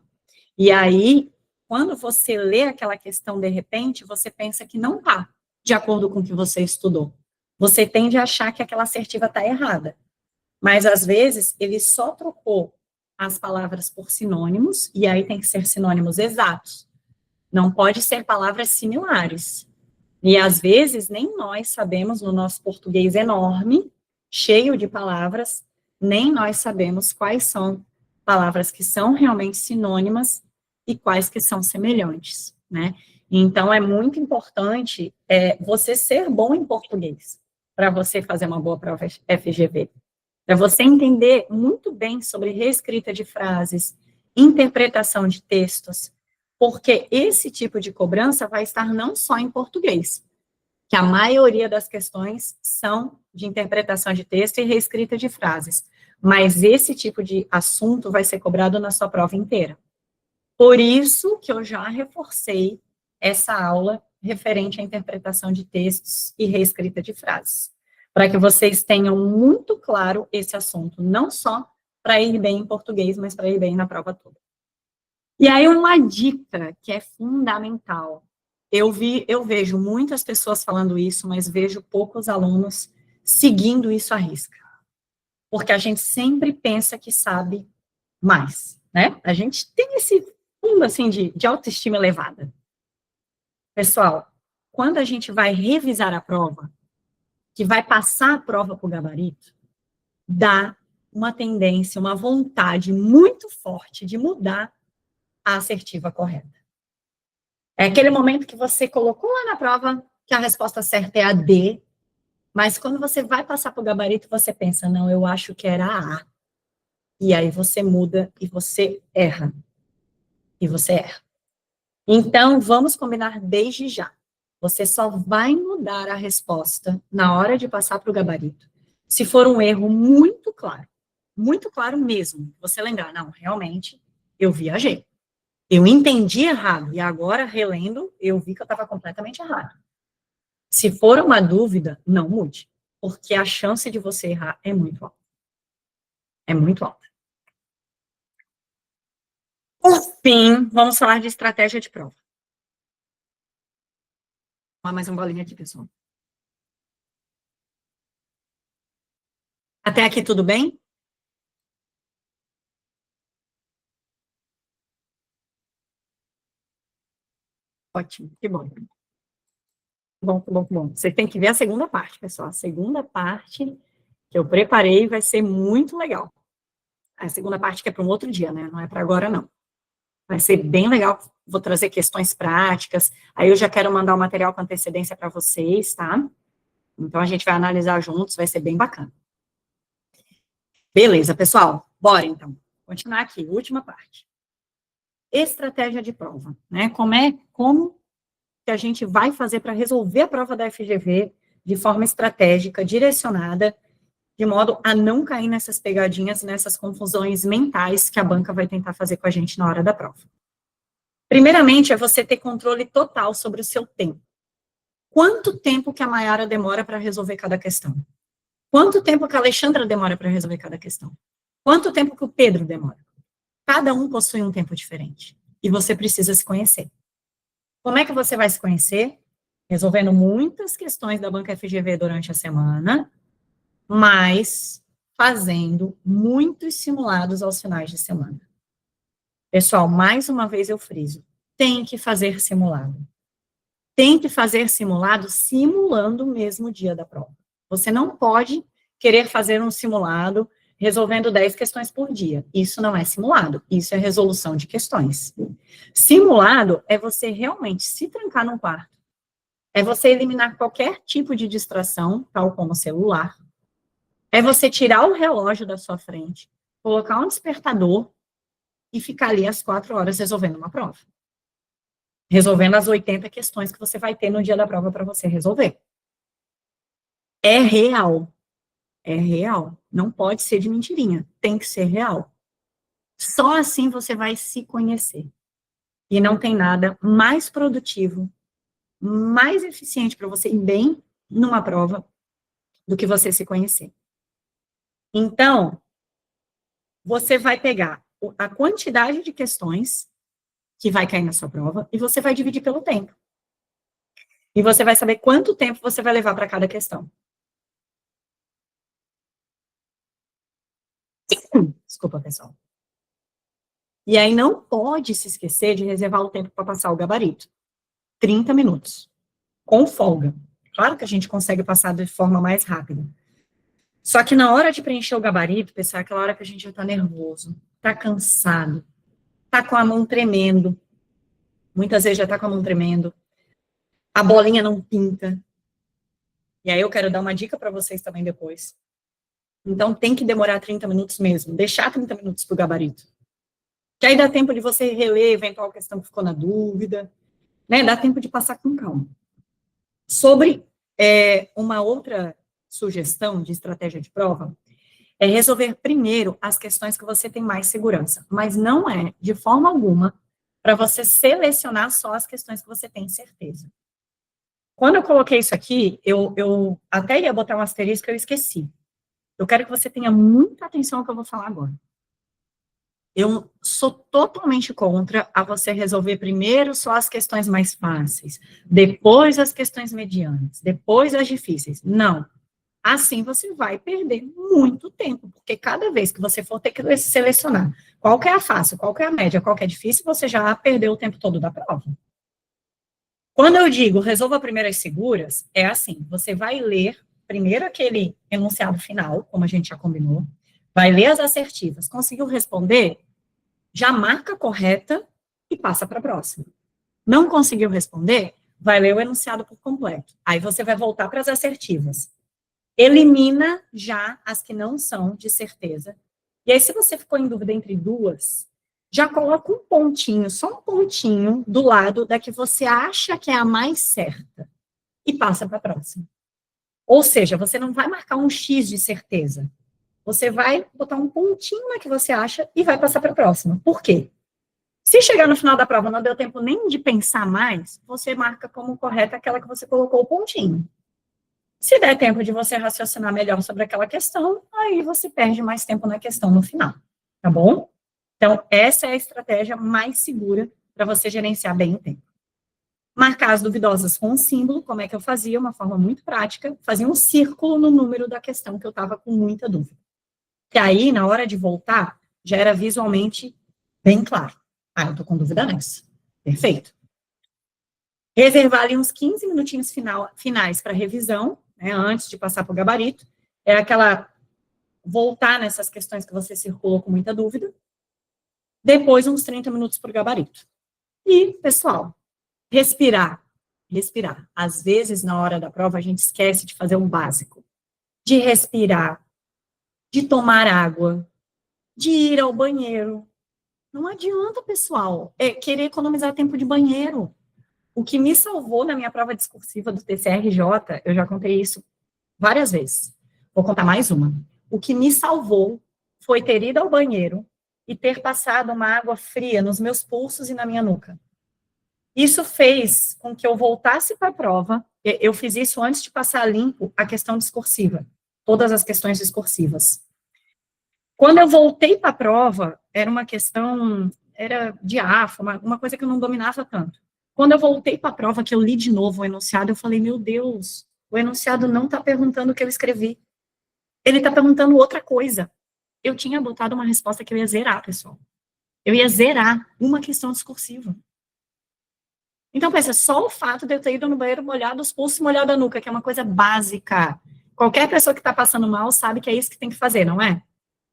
E aí, quando você lê aquela questão de repente, você pensa que não está de acordo com o que você estudou. Você tende a achar que aquela assertiva está errada. Mas, às vezes, ele só trocou as palavras por sinônimos, e aí tem que ser sinônimos exatos. Não pode ser palavras similares. E, às vezes, nem nós sabemos, no nosso português enorme, cheio de palavras, nem nós sabemos quais são palavras que são realmente sinônimas e quais que são semelhantes, né? Então, é muito importante você ser bom em português para você fazer uma boa prova FGV. Para você entender muito bem sobre reescrita de frases, interpretação de textos, porque esse tipo de cobrança vai estar não só em português, que a maioria das questões são de interpretação de texto e reescrita de frases, mas esse tipo de assunto vai ser cobrado na sua prova inteira. Por isso que eu já reforcei essa aula referente à interpretação de textos e reescrita de frases, para que vocês tenham muito claro esse assunto, não só para ir bem em português, mas para ir bem na prova toda. E aí, uma dica que é fundamental. Eu vejo muitas pessoas falando isso, mas vejo poucos alunos seguindo isso à risca. Porque a gente sempre pensa que sabe mais, né? A gente tem esse fundo, assim, de autoestima elevada. Pessoal, quando a gente vai revisar a prova, que vai passar a prova para o gabarito, dá uma tendência, uma vontade muito forte de mudar a assertiva correta. É aquele momento que você colocou lá na prova que a resposta certa é a D, mas quando você vai passar para o gabarito, você pensa, não, eu acho que era a A. E aí você muda e você erra. E você erra. Então, vamos combinar desde já. Você só vai mudar a resposta na hora de passar para o gabarito, se for um erro muito claro mesmo. Você lembrar, não, realmente, eu viajei. Eu entendi errado, e agora, relendo, eu vi que eu estava completamente errado. Se for uma dúvida, não mude, porque a chance de você errar é muito alta. É muito alta. Por fim, vamos falar de estratégia de prova. Vou mais uma bolinha aqui, pessoal. Até aqui tudo bem? Ótimo, que bom. Bom, que bom, que bom. Você tem que ver a segunda parte, pessoal. A segunda parte que eu preparei vai ser muito legal. A segunda parte que é para um outro dia, né? Não é para agora, não. Vai ser bem legal. Vou trazer questões práticas. Aí eu já quero mandar o material com antecedência para vocês, tá? Então a gente vai analisar juntos, vai ser bem bacana. Beleza, pessoal. Bora então. Continuar aqui, última parte. Estratégia de prova, né? Como que a gente vai fazer para resolver a prova da FGV de forma estratégica, direcionada, de modo a não cair nessas pegadinhas, nessas confusões mentais que a banca vai tentar fazer com a gente na hora da prova. Primeiramente, é você ter controle total sobre o seu tempo. Quanto tempo que a Mayara demora para resolver cada questão? Quanto tempo que a Alexandra demora para resolver cada questão? Quanto tempo que o Pedro demora? Cada um possui um tempo diferente. E você precisa se conhecer. Como é que você vai se conhecer? Resolvendo muitas questões da banca FGV durante a semana, mas fazendo muitos simulados aos finais de semana. Pessoal, mais uma vez eu friso, tem que fazer simulado. Tem que fazer simulado simulando o mesmo dia da prova. Você não pode querer fazer um simulado resolvendo 10 questões por dia. Isso não é simulado, isso é resolução de questões. Simulado é você realmente se trancar num quarto, é você eliminar qualquer tipo de distração, tal como o celular, é você tirar o relógio da sua frente, colocar um despertador e ficar ali às 4 horas resolvendo uma prova. Resolvendo as 80 questões que você vai ter no dia da prova para você resolver. É real. É real. Não pode ser de mentirinha. Tem que ser real. Só assim você vai se conhecer. E não tem nada mais produtivo, mais eficiente para você ir bem numa prova do que você se conhecer. Então, você vai pegar a quantidade de questões que vai cair na sua prova e você vai dividir pelo tempo. E você vai saber quanto tempo você vai levar para cada questão. Desculpa, pessoal. E aí não pode se esquecer de reservar o tempo para passar o gabarito. 30 minutos. Com folga. Claro que a gente consegue passar de forma mais rápida. Só que na hora de preencher o gabarito, pessoal, é aquela hora que a gente já está nervoso, está cansado, está com a mão tremendo. Muitas vezes já está com a mão tremendo. A bolinha não pinta. E aí eu quero dar uma dica para vocês também depois. Então tem que demorar 30 minutos mesmo. Deixar 30 minutos para o gabarito. Que aí dá tempo de você reler eventual questão que ficou na dúvida, né? Dá tempo de passar com calma. Sobre uma outra sugestão de estratégia de prova, é resolver primeiro as questões que você tem mais segurança, mas não é, de forma alguma, para você selecionar só as questões que você tem certeza. Quando eu coloquei isso aqui, eu até ia botar um asterisco, eu esqueci. Eu quero que você tenha muita atenção ao que eu vou falar agora. Eu sou totalmente contra a você resolver primeiro só as questões mais fáceis, depois as questões medianas, depois as difíceis. Não. Assim você vai perder muito tempo, porque cada vez que você for ter que selecionar qual que é a fácil, qual que é a média, qual que é a difícil, você já perdeu o tempo todo da prova. Quando eu digo resolva primeiro as seguras, é assim, você vai ler primeiro aquele enunciado final, como a gente já combinou, vai ler as assertivas, conseguiu responder, já marca a correta e passa para a próxima. Não conseguiu responder, vai ler o enunciado por completo. Aí você vai voltar para as assertivas. Elimina já as que não são de certeza. E aí, se você ficou em dúvida entre duas, já coloca um pontinho, só um pontinho, do lado da que você acha que é a mais certa. E passa para a próxima. Ou seja, você não vai marcar um X de certeza. Você vai botar um pontinho na que você acha e vai passar para a próxima. Por quê? Se chegar no final da prova não deu tempo nem de pensar mais, você marca como correta aquela que você colocou o pontinho. Se der tempo de você raciocinar melhor sobre aquela questão, aí você perde mais tempo na questão no final, tá bom? Então, essa é a estratégia mais segura para você gerenciar bem o tempo. Marcar as duvidosas com um símbolo, como é que eu fazia? Uma forma muito prática, fazia um círculo no número da questão que eu estava com muita dúvida. Que aí, na hora de voltar, já era visualmente bem claro. Ah, eu estou com dúvida nessa. Perfeito. Reservar ali uns 15 minutinhos finais para revisão, né, antes de passar para o gabarito. É aquela voltar nessas questões que você circulou com muita dúvida. Depois, uns 30 minutos para o gabarito. E, pessoal, respirar. Respirar. Às vezes, na hora da prova, a gente esquece de fazer um básico. De respirar, de tomar água, de ir ao banheiro. Não adianta, pessoal, querer economizar tempo de banheiro. O que me salvou na minha prova discursiva do TCRJ, eu já contei isso várias vezes. Vou contar mais uma. O que me salvou foi ter ido ao banheiro e ter passado uma água fria nos meus pulsos e na minha nuca. Isso fez com que eu voltasse para a prova. Eu fiz isso antes de passar limpo a questão discursiva, todas as questões discursivas. Quando eu voltei para a prova, era uma questão, era diáfano, uma coisa que eu não dominava tanto. Quando eu voltei para a prova, que eu li de novo o enunciado, eu falei, meu Deus, o enunciado não está perguntando o que eu escrevi. Ele está perguntando outra coisa. Eu tinha botado uma resposta que eu ia zerar, pessoal. Eu ia zerar uma questão discursiva. Então, pensa, só o fato de eu ter ido no banheiro molhado os pulsos e molhado a nuca, que é uma coisa básica. Qualquer pessoa que está passando mal sabe que é isso que tem que fazer, não é?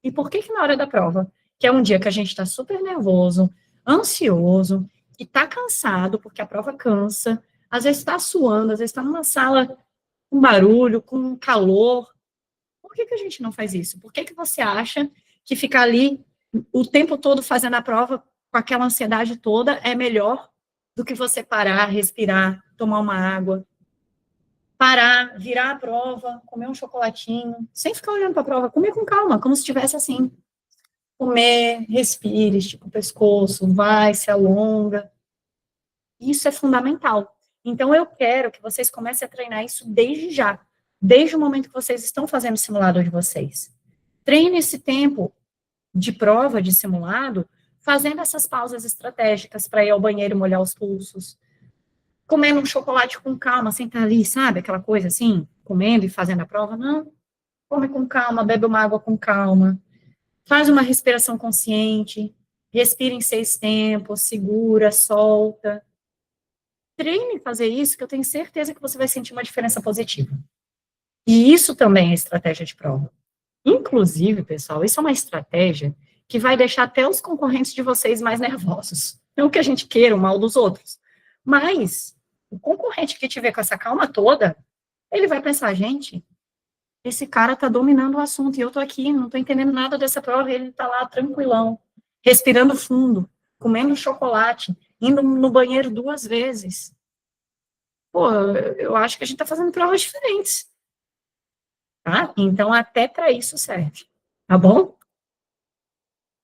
E por que na hora da prova, que é um dia que a gente está super nervoso, ansioso, e está cansado, porque a prova cansa, às vezes está suando, às vezes está numa sala com barulho, com calor. Por que a gente não faz isso? Por que você acha que ficar ali o tempo todo fazendo a prova com aquela ansiedade toda é melhor do que você parar, respirar, tomar uma água, parar, virar a prova, comer um chocolatinho, sem ficar olhando para a prova, comer com calma, como se estivesse assim. Comer, respire, estica o pescoço, vai, se alonga. Isso é fundamental. Então, eu quero que vocês comecem a treinar isso desde já, desde o momento que vocês estão fazendo o simulado de vocês. Treine esse tempo de prova, de simulado, fazendo essas pausas estratégicas para ir ao banheiro molhar os pulsos, comendo um chocolate com calma, sem estar ali, sabe? Aquela coisa assim, comendo e fazendo a prova. Não, come com calma, bebe uma água com calma, faz uma respiração consciente, respira em 6 tempos, segura, solta. Treine fazer isso, que eu tenho certeza que você vai sentir uma diferença positiva. E isso também é estratégia de prova. Inclusive, pessoal, isso é uma estratégia que vai deixar até os concorrentes de vocês mais nervosos. Não que a gente queira o mal dos outros, mas o concorrente que te vê com essa calma toda, ele vai pensar, gente, esse cara tá dominando o assunto e eu tô aqui, não tô entendendo nada dessa prova, e ele tá lá tranquilão, respirando fundo, comendo chocolate, indo no banheiro 2 vezes. Pô, eu acho que a gente tá fazendo provas diferentes. Tá? Então, até para isso serve. Tá bom?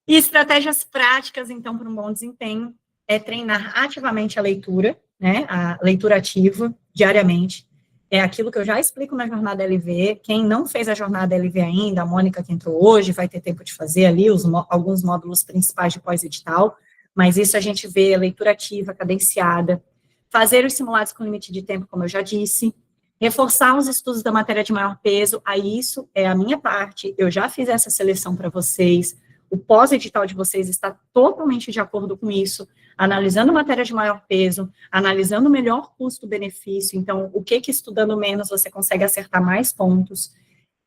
E estratégias práticas, então, para um bom desempenho, é treinar ativamente a leitura, né? A leitura ativa, diariamente. É aquilo que eu já explico na jornada LV. Quem não fez a jornada LV ainda, a Mônica que entrou hoje, vai ter tempo de fazer ali alguns módulos principais de pós-edital, mas isso a gente vê, leitura ativa, cadenciada, fazer os simulados com limite de tempo, como eu já disse, reforçar os estudos da matéria de maior peso, aí isso é a minha parte, eu já fiz essa seleção para vocês, o pós-edital de vocês está totalmente de acordo com isso, analisando matéria de maior peso, analisando o melhor custo-benefício, então, o que estudando menos você consegue acertar mais pontos,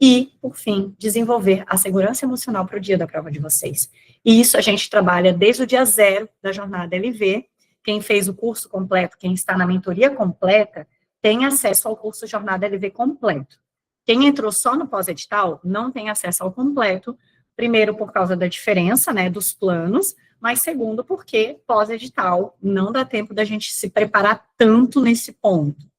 e, por fim, desenvolver a segurança emocional para o dia da prova de vocês. E isso a gente trabalha desde o dia 0 da jornada LV, quem fez o curso completo, quem está na mentoria completa, tem acesso ao curso Jornada LV completo. Quem entrou só no pós-edital não tem acesso ao completo, primeiro por causa da diferença, né, dos planos, mas segundo porque pós-edital não dá tempo da gente se preparar tanto nesse ponto,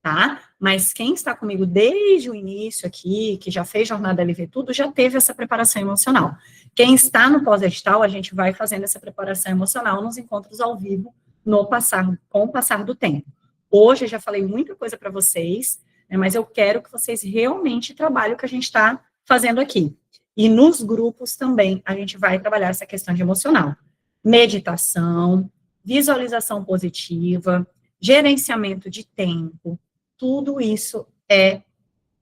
tá? Mas quem está comigo desde o início aqui, que já fez Jornada LV tudo, já teve essa preparação emocional. Quem está no pós-edital, a gente vai fazendo essa preparação emocional nos encontros ao vivo, com o passar do tempo. Hoje eu já falei muita coisa para vocês, né, mas eu quero que vocês realmente trabalhem o que a gente está fazendo aqui. E nos grupos também a gente vai trabalhar essa questão de emocional. Meditação, visualização positiva, gerenciamento de tempo, tudo isso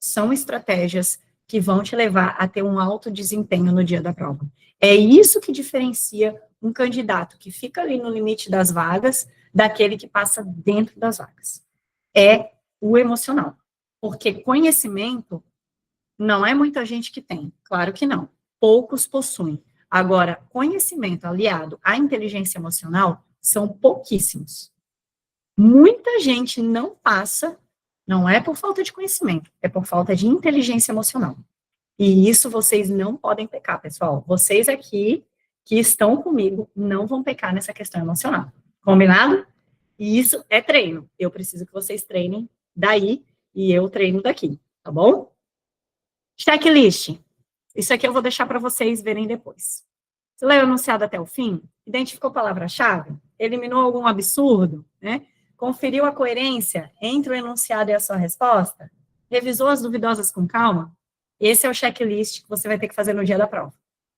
são estratégias que vão te levar a ter um alto desempenho no dia da prova. É isso que diferencia um candidato que fica ali no limite das vagas, daquele que passa dentro das vagas. É o emocional. Porque conhecimento não é muita gente que tem, claro que não. Poucos possuem. Agora, conhecimento aliado à inteligência emocional são pouquíssimos. Muita gente não passa, não é por falta de conhecimento, é por falta de inteligência emocional. E isso vocês não podem pecar, pessoal. Vocês aqui que estão comigo não vão pecar nessa questão emocional. Combinado? E isso é treino. Eu preciso que vocês treinem daí e eu treino daqui, tá bom? Checklist. Isso aqui eu vou deixar para vocês verem depois. Você leu o enunciado até o fim? Identificou palavra-chave? Eliminou algum absurdo? Né? Conferiu a coerência entre o enunciado e a sua resposta? Revisou as duvidosas com calma? Esse é o checklist que você vai ter que fazer no dia da prova.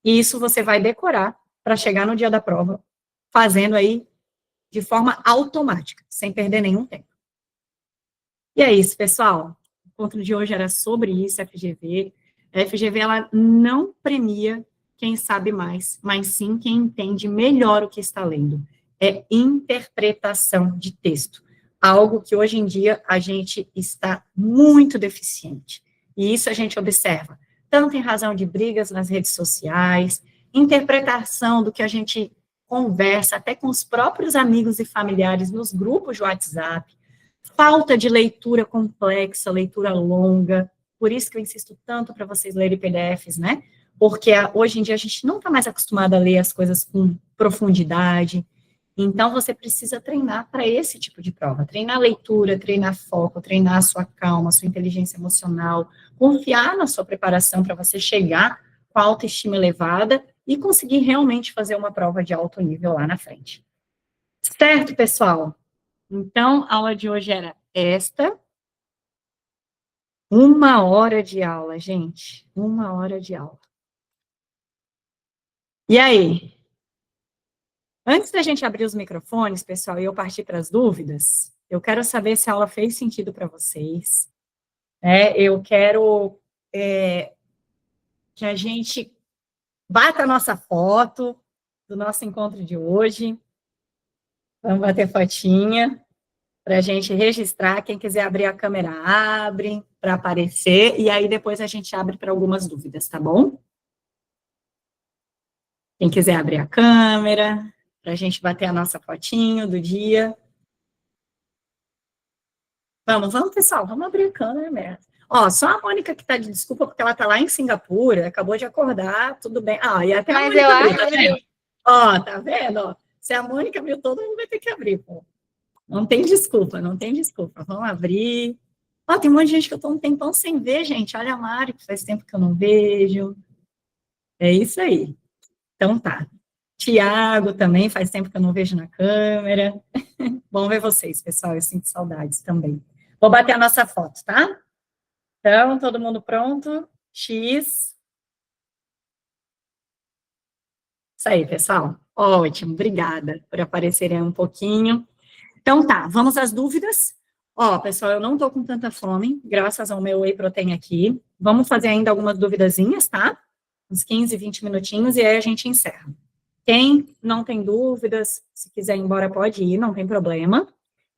E isso você vai decorar para chegar no dia da prova, fazendo aí de forma automática, sem perder nenhum tempo. E é isso, pessoal. O encontro de hoje era sobre isso, FGV. A FGV, ela não premia quem sabe mais, mas sim quem entende melhor o que está lendo. É interpretação de texto. Algo que hoje em dia a gente está muito deficiente. E isso a gente observa, tanto em razão de brigas nas redes sociais, interpretação do que a gente conversa até com os próprios amigos e familiares nos grupos de WhatsApp, falta de leitura complexa, leitura longa, por isso que eu insisto tanto para vocês lerem PDFs, né? Porque hoje em dia a gente não está mais acostumado a ler as coisas com profundidade, então você precisa treinar para esse tipo de prova, treinar leitura, treinar foco, treinar a sua calma, a sua inteligência emocional, confiar na sua preparação para você chegar com a autoestima elevada e conseguir realmente fazer uma prova de alto nível lá na frente. Certo, pessoal? Então, a aula de hoje era esta. 1 hora de aula, gente. 1 hora de aula. E aí? Antes da gente abrir os microfones, pessoal, e eu partir para as dúvidas, eu quero saber se a aula fez sentido para vocês. Eu quero que a gente bata a nossa foto do nosso encontro de hoje. Vamos bater fotinha para a gente registrar. Quem quiser abrir a câmera, abre para aparecer, e aí depois a gente abre para algumas dúvidas, tá bom? Quem quiser abrir a câmera, para a gente bater a nossa fotinho do dia. Vamos, pessoal, vamos abrir a câmera mesmo. Ó, só a Mônica que tá de desculpa, porque ela tá lá em Singapura, acabou de acordar, tudo bem. E até a Mônica abriu, tá vendo? Ó, tá vendo? Ó, se a Mônica abriu, todo mundo vai ter que abrir, pô. Não tem desculpa, não tem desculpa. Vamos abrir. Ó, tem um monte de gente que eu tô um tempão sem ver, gente. Olha a Mari, que faz tempo que eu não vejo. É isso aí. Então tá. Tiago também, faz tempo que eu não vejo na câmera. Bom ver vocês, pessoal. Eu sinto saudades também. Vou bater a nossa foto, tá? Então, todo mundo pronto? X. Isso aí, pessoal. Ótimo, obrigada por aparecerem um pouquinho. Então tá, vamos às dúvidas. Ó, pessoal, eu não tô com tanta fome, graças ao meu whey protein aqui. Vamos fazer ainda algumas duvidazinhas, tá? Uns 15, 20 minutinhos e aí a gente encerra. Quem não tem dúvidas, se quiser ir embora pode ir, não tem problema.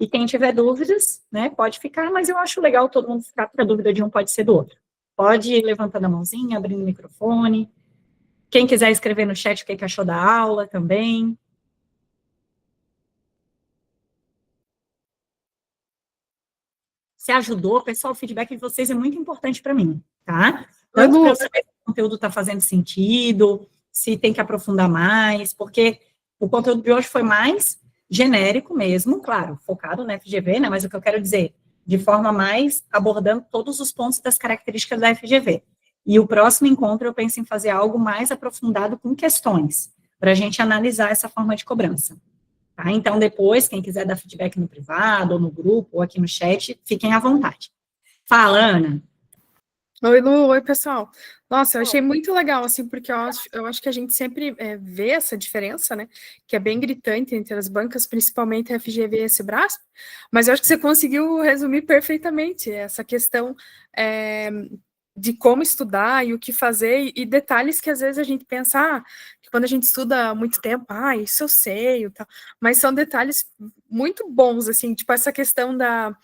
E quem tiver dúvidas, né, pode ficar, mas eu acho legal todo mundo ficar, porque a dúvida de um pode ser do outro. Pode ir levantando a mãozinha, abrindo o microfone. Quem quiser escrever no chat o que achou da aula também. Se ajudou, pessoal, o feedback de vocês é muito importante para mim, tá? Tanto para eu saber se o conteúdo está fazendo sentido, se tem que aprofundar mais, porque o conteúdo de hoje foi mais genérico mesmo, claro, focado na FGV, né? Mas o que eu quero dizer, de forma mais abordando todos os pontos das características da FGV. E o próximo encontro eu penso em fazer algo mais aprofundado com questões, para a gente analisar essa forma de cobrança. Tá? Então, depois, quem quiser dar feedback no privado, ou no grupo, ou aqui no chat, fiquem à vontade. Fala, Ana. Oi, Lu. Oi, pessoal. Nossa, eu achei muito legal, assim, porque eu acho que a gente sempre vê essa diferença, né, que é bem gritante entre as bancas, principalmente a FGV e esse braço, mas eu acho que você conseguiu resumir perfeitamente essa questão de como estudar e o que fazer, e detalhes que às vezes a gente pensa, que quando a gente estuda há muito tempo, isso eu sei, e tal, mas são detalhes muito bons, assim, tipo essa questão da,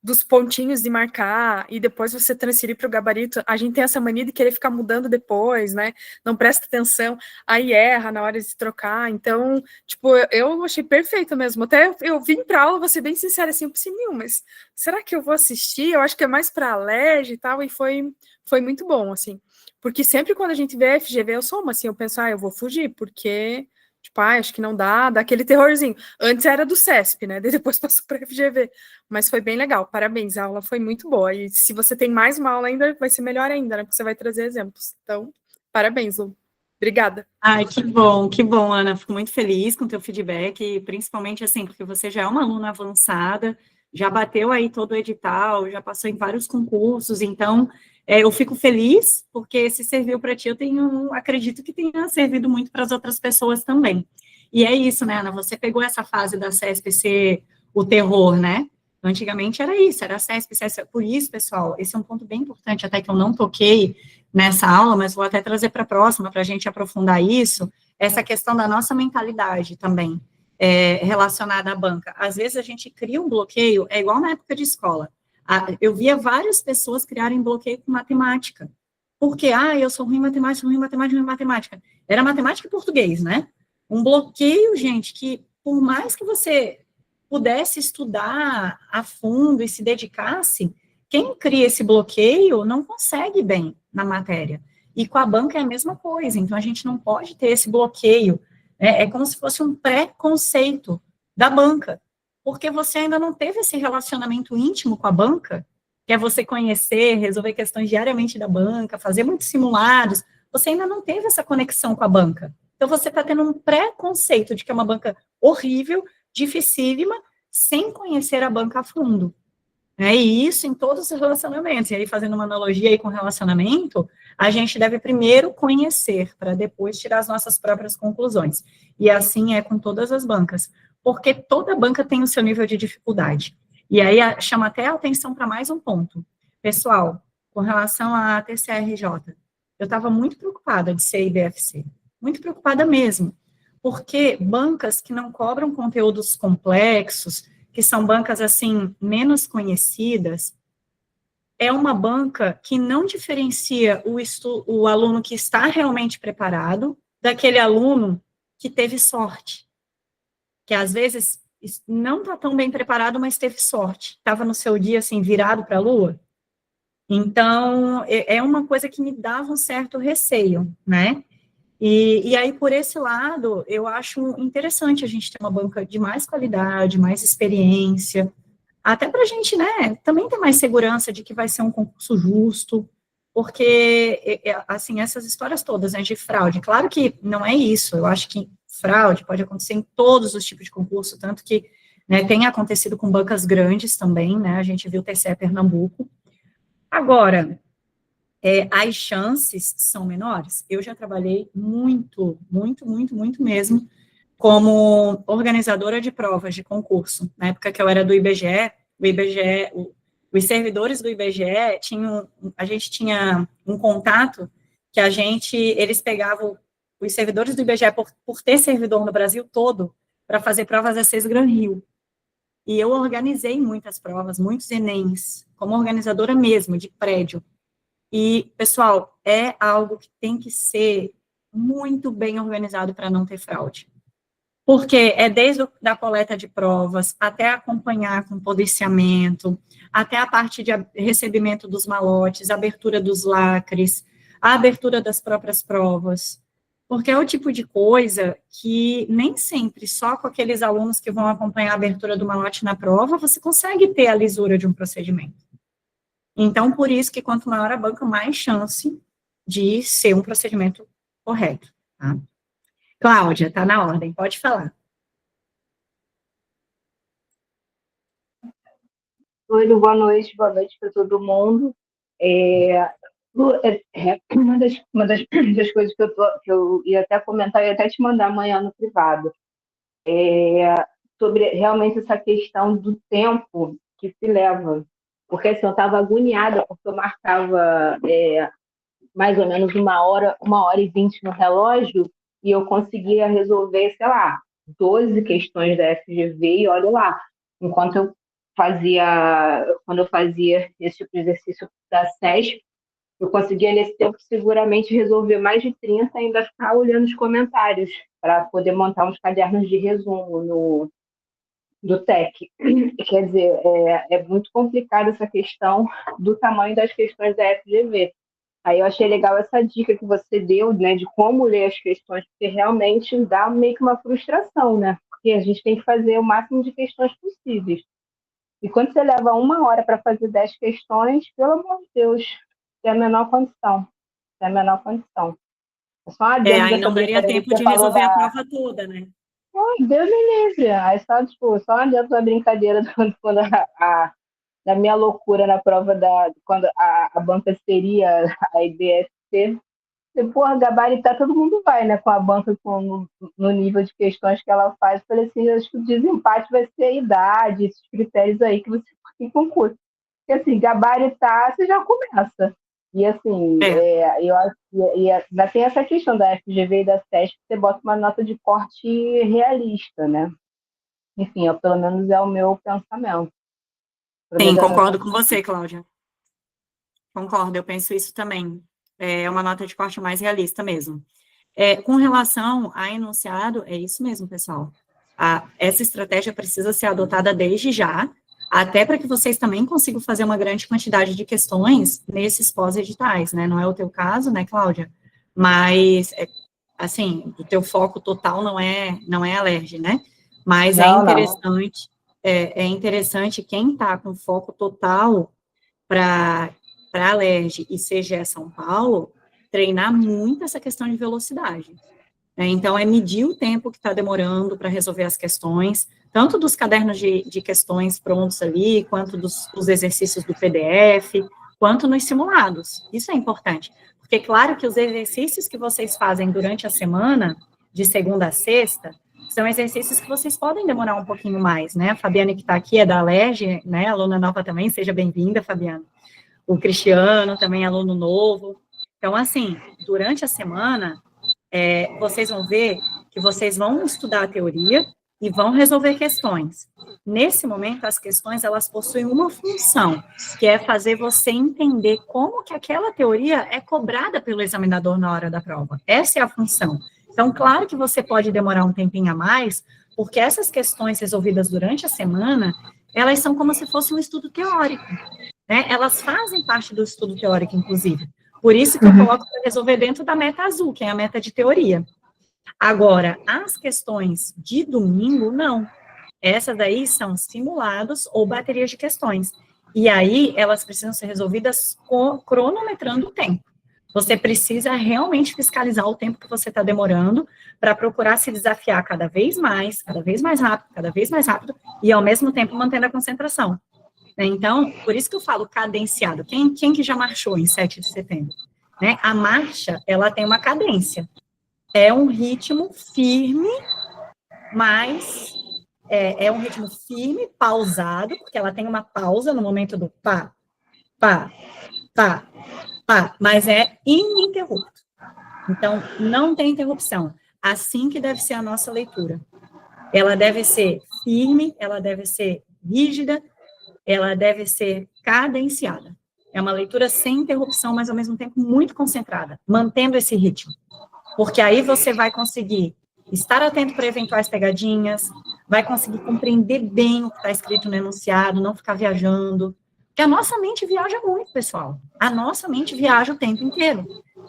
dos pontinhos de marcar e depois você transferir para o gabarito. A gente tem essa mania de querer ficar mudando depois, né? Não presta atenção, aí erra na hora de trocar. Então, tipo, eu achei perfeito mesmo. Até eu vim para aula, vou ser bem sincera, assim, eu pensei, mas será que eu vou assistir? Eu acho que é mais para alerj e tal, e foi muito bom, assim. Porque sempre quando a gente vê a FGV, eu sou uma, assim, eu penso, eu vou fugir, porque tipo, acho que não dá aquele terrorzinho. Antes era do CESP, né? Depois passou para a FGV. Mas foi bem legal, parabéns, a aula foi muito boa. E se você tem mais uma aula ainda, vai ser melhor ainda, né? Porque você vai trazer exemplos. Então, parabéns, Lu. Obrigada. Ai, que bom, Ana. Fico muito feliz com o teu feedback, principalmente assim, porque você já é uma aluna avançada, já bateu aí todo o edital, já passou em vários concursos, então eu fico feliz, porque se serviu para ti, acredito que tenha servido muito para as outras pessoas também. E é isso, né, Ana? Você pegou essa fase da CESP ser o terror, né? Antigamente era isso, era a CESP, CESP. Por isso, pessoal, esse é um ponto bem importante, até que eu não toquei nessa aula, mas vou até trazer para a próxima, para a gente aprofundar isso, essa questão da nossa mentalidade também, relacionada à banca. Às vezes a gente cria um bloqueio, é igual na época de escola. Eu via várias pessoas criarem bloqueio com matemática. Porque, eu sou ruim em matemática, ruim em matemática, ruim em matemática. Era matemática e português, né? Um bloqueio, gente, que por mais que você pudesse estudar a fundo e se dedicasse, quem cria esse bloqueio não consegue bem na matéria. E com a banca é a mesma coisa, então a gente não pode ter esse bloqueio. É como se fosse um pré-conceito da banca, porque você ainda não teve esse relacionamento íntimo com a banca, que é você conhecer, resolver questões diariamente da banca, fazer muitos simulados, você ainda não teve essa conexão com a banca. Então você está tendo um pré-conceito de que é uma banca horrível, dificílima, sem conhecer a banca a fundo. E isso em todos os relacionamentos. E aí, fazendo uma analogia aí com relacionamento, a gente deve primeiro conhecer, para depois tirar as nossas próprias conclusões. E assim é com todas as bancas, porque toda banca tem o seu nível de dificuldade. E aí, chama até a atenção para mais um ponto. Pessoal, com relação à TCRJ, eu estava muito preocupada de ser IBFC, muito preocupada mesmo, porque bancas que não cobram conteúdos complexos, que são bancas, assim, menos conhecidas, é uma banca que não diferencia o aluno que está realmente preparado daquele aluno que teve sorte, que às vezes não está tão bem preparado, mas teve sorte, estava no seu dia, assim, virado para a lua. Então, é uma coisa que me dava um certo receio, né? E aí, por esse lado, eu acho interessante a gente ter uma banca de mais qualidade, mais experiência, até para a gente, né, também ter mais segurança de que vai ser um concurso justo, porque, assim, essas histórias todas, né, de fraude, claro que não é isso, eu acho que fraude pode acontecer em todos os tipos de concurso, tanto que, né, tem acontecido com bancas grandes também, né, a gente viu o TCE Pernambuco. Agora, as chances são menores. Eu já trabalhei muito, muito, muito, muito mesmo como organizadora de provas de concurso. Na época que eu era do IBGE, os servidores do IBGE a gente tinha um contato que eles pegavam os servidores do IBGE por ter servidor no Brasil todo para fazer provas da CES Gran Rio. E eu organizei muitas provas, muitos ENEMs, como organizadora mesmo, de prédio. E, pessoal, é algo que tem que ser muito bem organizado para não ter fraude. Porque é desde a coleta de provas, até acompanhar com policiamento, até a parte de recebimento dos malotes, abertura dos lacres, a abertura das próprias provas. Porque é o tipo de coisa que nem sempre, só com aqueles alunos que vão acompanhar a abertura do malote na prova, você consegue ter a lisura de um procedimento. Então, por isso que quanto maior a banca, mais chance de ser um procedimento correto. Tá? Cláudia, está na ordem, pode falar. Oi, boa noite para todo mundo. Uma das coisas que eu ia até comentar, ia até te mandar amanhã no privado, sobre realmente essa questão do tempo que se leva Porque assim, eu estava agoniada, porque eu marcava mais ou menos 1h e 20 no relógio, e eu conseguia resolver, sei lá, 12 questões da FGV, e olha lá, enquanto quando eu fazia esse tipo de exercício da SESP, eu conseguia nesse tempo seguramente resolver mais de 30 e ainda ficar olhando os comentários para poder montar uns cadernos de resumo do TEC. Quer dizer, é muito complicada essa questão do tamanho das questões da FGV. Aí eu achei legal essa dica que você deu, né, de como ler as questões, porque realmente dá meio que uma frustração, né? Porque a gente tem que fazer o máximo de questões possíveis. E quando você leva 1 hora para fazer 10 questões, pelo amor de Deus, tem a menor condição. Tem a menor condição. É só uma adendo Aí dessa não daria brincadeira que tempo você de falou resolver a da... prova toda, né? Ai, Deus me livre. Aí só, tipo, só uma adendo da brincadeira quando da minha loucura na prova quando a banca seria a IBSC. E, porra, gabaritar todo mundo vai, né? Com a banca no nível de questões que ela faz. Falei assim, acho que o desempate vai ser a idade, esses critérios aí que você tem concurso. Porque assim, gabaritar, você já começa. E assim, eu acho que ainda tem essa questão da FGV e da SESP, que você bota uma nota de corte realista, né? Enfim, pelo menos é o meu pensamento. Sim, concordo com você, Cláudia. Concordo, eu penso isso também. É uma nota de corte mais realista mesmo. Com relação a enunciado, é isso mesmo, pessoal. Essa estratégia precisa ser adotada desde já, até para que vocês também consigam fazer uma grande quantidade de questões nesses pós-editais, né? Não é o teu caso, né, Cláudia? Mas, assim, o teu foco total não é a LERJ, né? Mas Não. É interessante quem está com foco total para a LERJ e CGE São Paulo, treinar muito essa questão de velocidade. Então, medir o tempo que está demorando para resolver as questões, tanto dos cadernos de questões prontos ali, quanto dos exercícios do PDF, quanto nos simulados. Isso é importante. Porque, claro que os exercícios que vocês fazem durante a semana, de segunda a sexta, são exercícios que vocês podem demorar um pouquinho mais, né? A Fabiana, que está aqui, é da LERJ, né? Aluna nova também, seja bem-vinda, Fabiana. O Cristiano, também aluno novo. Então, assim, durante a semana, vocês vão ver que vocês vão estudar a teoria e vão resolver questões. Nesse momento, as questões, elas possuem uma função, que é fazer você entender como que aquela teoria é cobrada pelo examinador na hora da prova. Essa é a função. Então, claro que você pode demorar um tempinho a mais, porque essas questões resolvidas durante a semana, elas são como se fosse um estudo teórico, né? Elas fazem parte do estudo teórico, inclusive. Por isso que eu coloco para resolver dentro da meta azul, que é a meta de teoria. Agora, as questões de domingo, não. Essas daí são simulados ou baterias de questões. E aí, elas precisam ser resolvidas cronometrando o tempo. Você precisa realmente fiscalizar o tempo que você está demorando para procurar se desafiar cada vez mais rápido, e ao mesmo tempo mantendo a concentração. Então, por isso que eu falo cadenciado. Quem que já marchou em 7 de setembro? Né? A marcha, ela tem uma cadência. É um ritmo firme, mas é um ritmo firme, pausado, porque ela tem uma pausa no momento do pá, pá, pá, pá, mas é ininterrupto. Então, não tem interrupção. Assim que deve ser a nossa leitura. Ela deve ser firme, ela deve ser rígida, ela deve ser cadenciada. É uma leitura sem interrupção, mas ao mesmo tempo muito concentrada, mantendo esse ritmo. Porque aí você vai conseguir estar atento para eventuais pegadinhas, vai conseguir compreender bem o que está escrito no enunciado, não ficar viajando. Porque a nossa mente viaja muito, pessoal. A nossa mente viaja o tempo inteiro.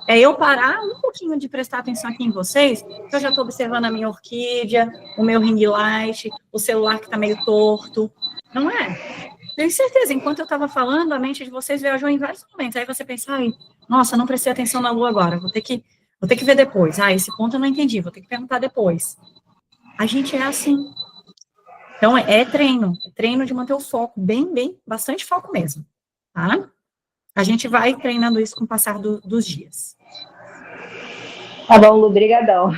É eu parar um pouquinho de prestar atenção aqui em vocês, que eu já estou observando a minha orquídea, o meu ring light, o celular que está meio torto. Não é? Tenho certeza, enquanto eu estava falando, a mente de vocês viajou em vários momentos. Aí você pensa, ai, nossa, não prestei atenção na lua agora, vou ter que ver depois. Ah, esse ponto eu não entendi, vou ter que perguntar depois. A gente é assim. Então, é treino de manter o foco, bastante foco mesmo, tá? A gente vai treinando isso com o passar dos dias. Tá bom, Lu, brigadão.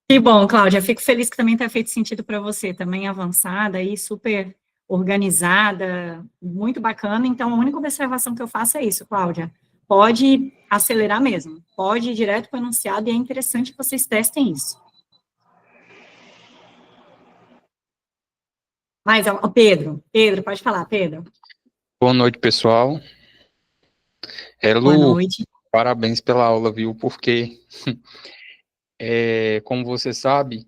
Que bom, Cláudia, fico feliz que também tenha feito sentido para você, também avançada e super organizada, muito bacana. Então, a única observação que eu faço é isso, Cláudia. Pode acelerar mesmo, pode ir direto para o enunciado, e é interessante que vocês testem isso. Mas, Pedro, pode falar, Pedro. Boa noite, pessoal. Boa Lu, noite. parabéns pela aula, viu? Porque, como você sabe,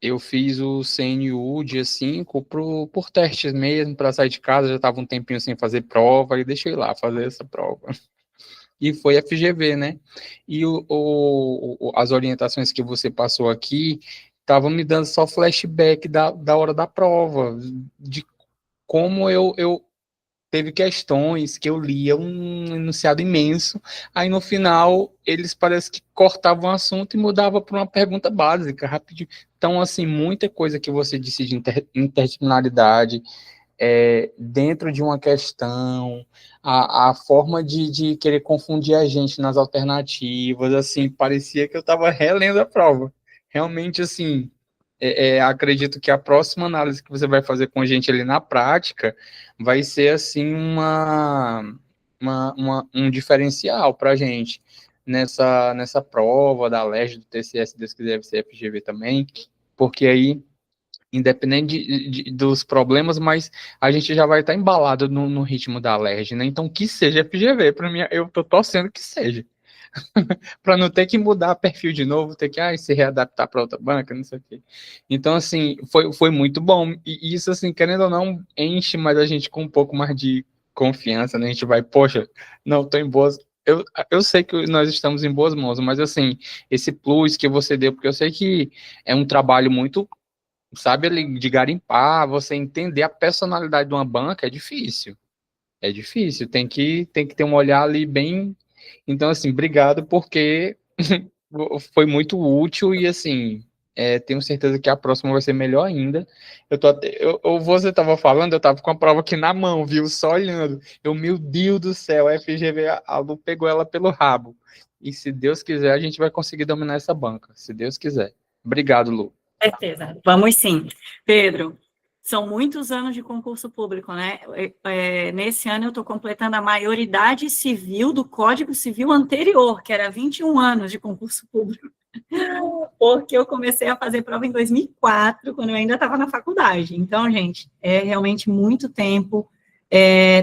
eu fiz o CNU dia 5 por testes mesmo, para sair de casa, já estava um tempinho sem fazer prova, e deixei lá fazer essa prova. E foi FGV, né? E as orientações que você passou aqui estavam me dando só flashback da hora da prova, de como eu teve questões que eu lia um enunciado imenso, aí no final eles parece que cortavam o assunto e mudavam para uma pergunta básica, rapidinho. Então, assim, muita coisa que você disse de interdisciplinaridade, dentro de uma questão, a forma de querer confundir a gente nas alternativas, assim, parecia que eu estava relendo a prova. Realmente, assim, acredito que a próxima análise que você vai fazer com a gente ali na prática vai ser, assim, um diferencial para a gente nessa prova da LERJ, do TCS, se Deus quiser, vai ser FGV também, porque aí, independente dos problemas, mas a gente já vai estar embalado no ritmo da LERJ, né? Então, que seja FGV, para mim, eu estou torcendo que seja. Para não ter que mudar perfil de novo, ter que se readaptar para outra banca, não sei o quê. Então, assim, foi muito bom. E isso, assim, querendo ou não, enche mais a gente com um pouco mais de confiança, né? A gente vai, poxa, não, estou em boas. Eu sei que nós estamos em boas mãos, mas, assim, esse plus que você deu, porque eu sei que é um trabalho muito, sabe, ali, de garimpar, você entender a personalidade de uma banca é difícil. É difícil, tem que ter um olhar ali bem. Então, assim, obrigado, porque foi muito útil e, assim, tenho certeza que a próxima vai ser melhor ainda. Você estava falando, eu estava com a prova aqui na mão, viu? Só olhando. Meu Deus do céu, a FGV, a Lu pegou ela pelo rabo. E se Deus quiser, a gente vai conseguir dominar essa banca, se Deus quiser. Obrigado, Lu. Certeza, vamos sim. Pedro, são muitos anos de concurso público, né? Nesse ano eu estou completando a maioridade civil do Código Civil anterior, que era 21 anos de concurso público, porque eu comecei a fazer prova em 2004, quando eu ainda estava na faculdade. Então, gente, é realmente muito tempo,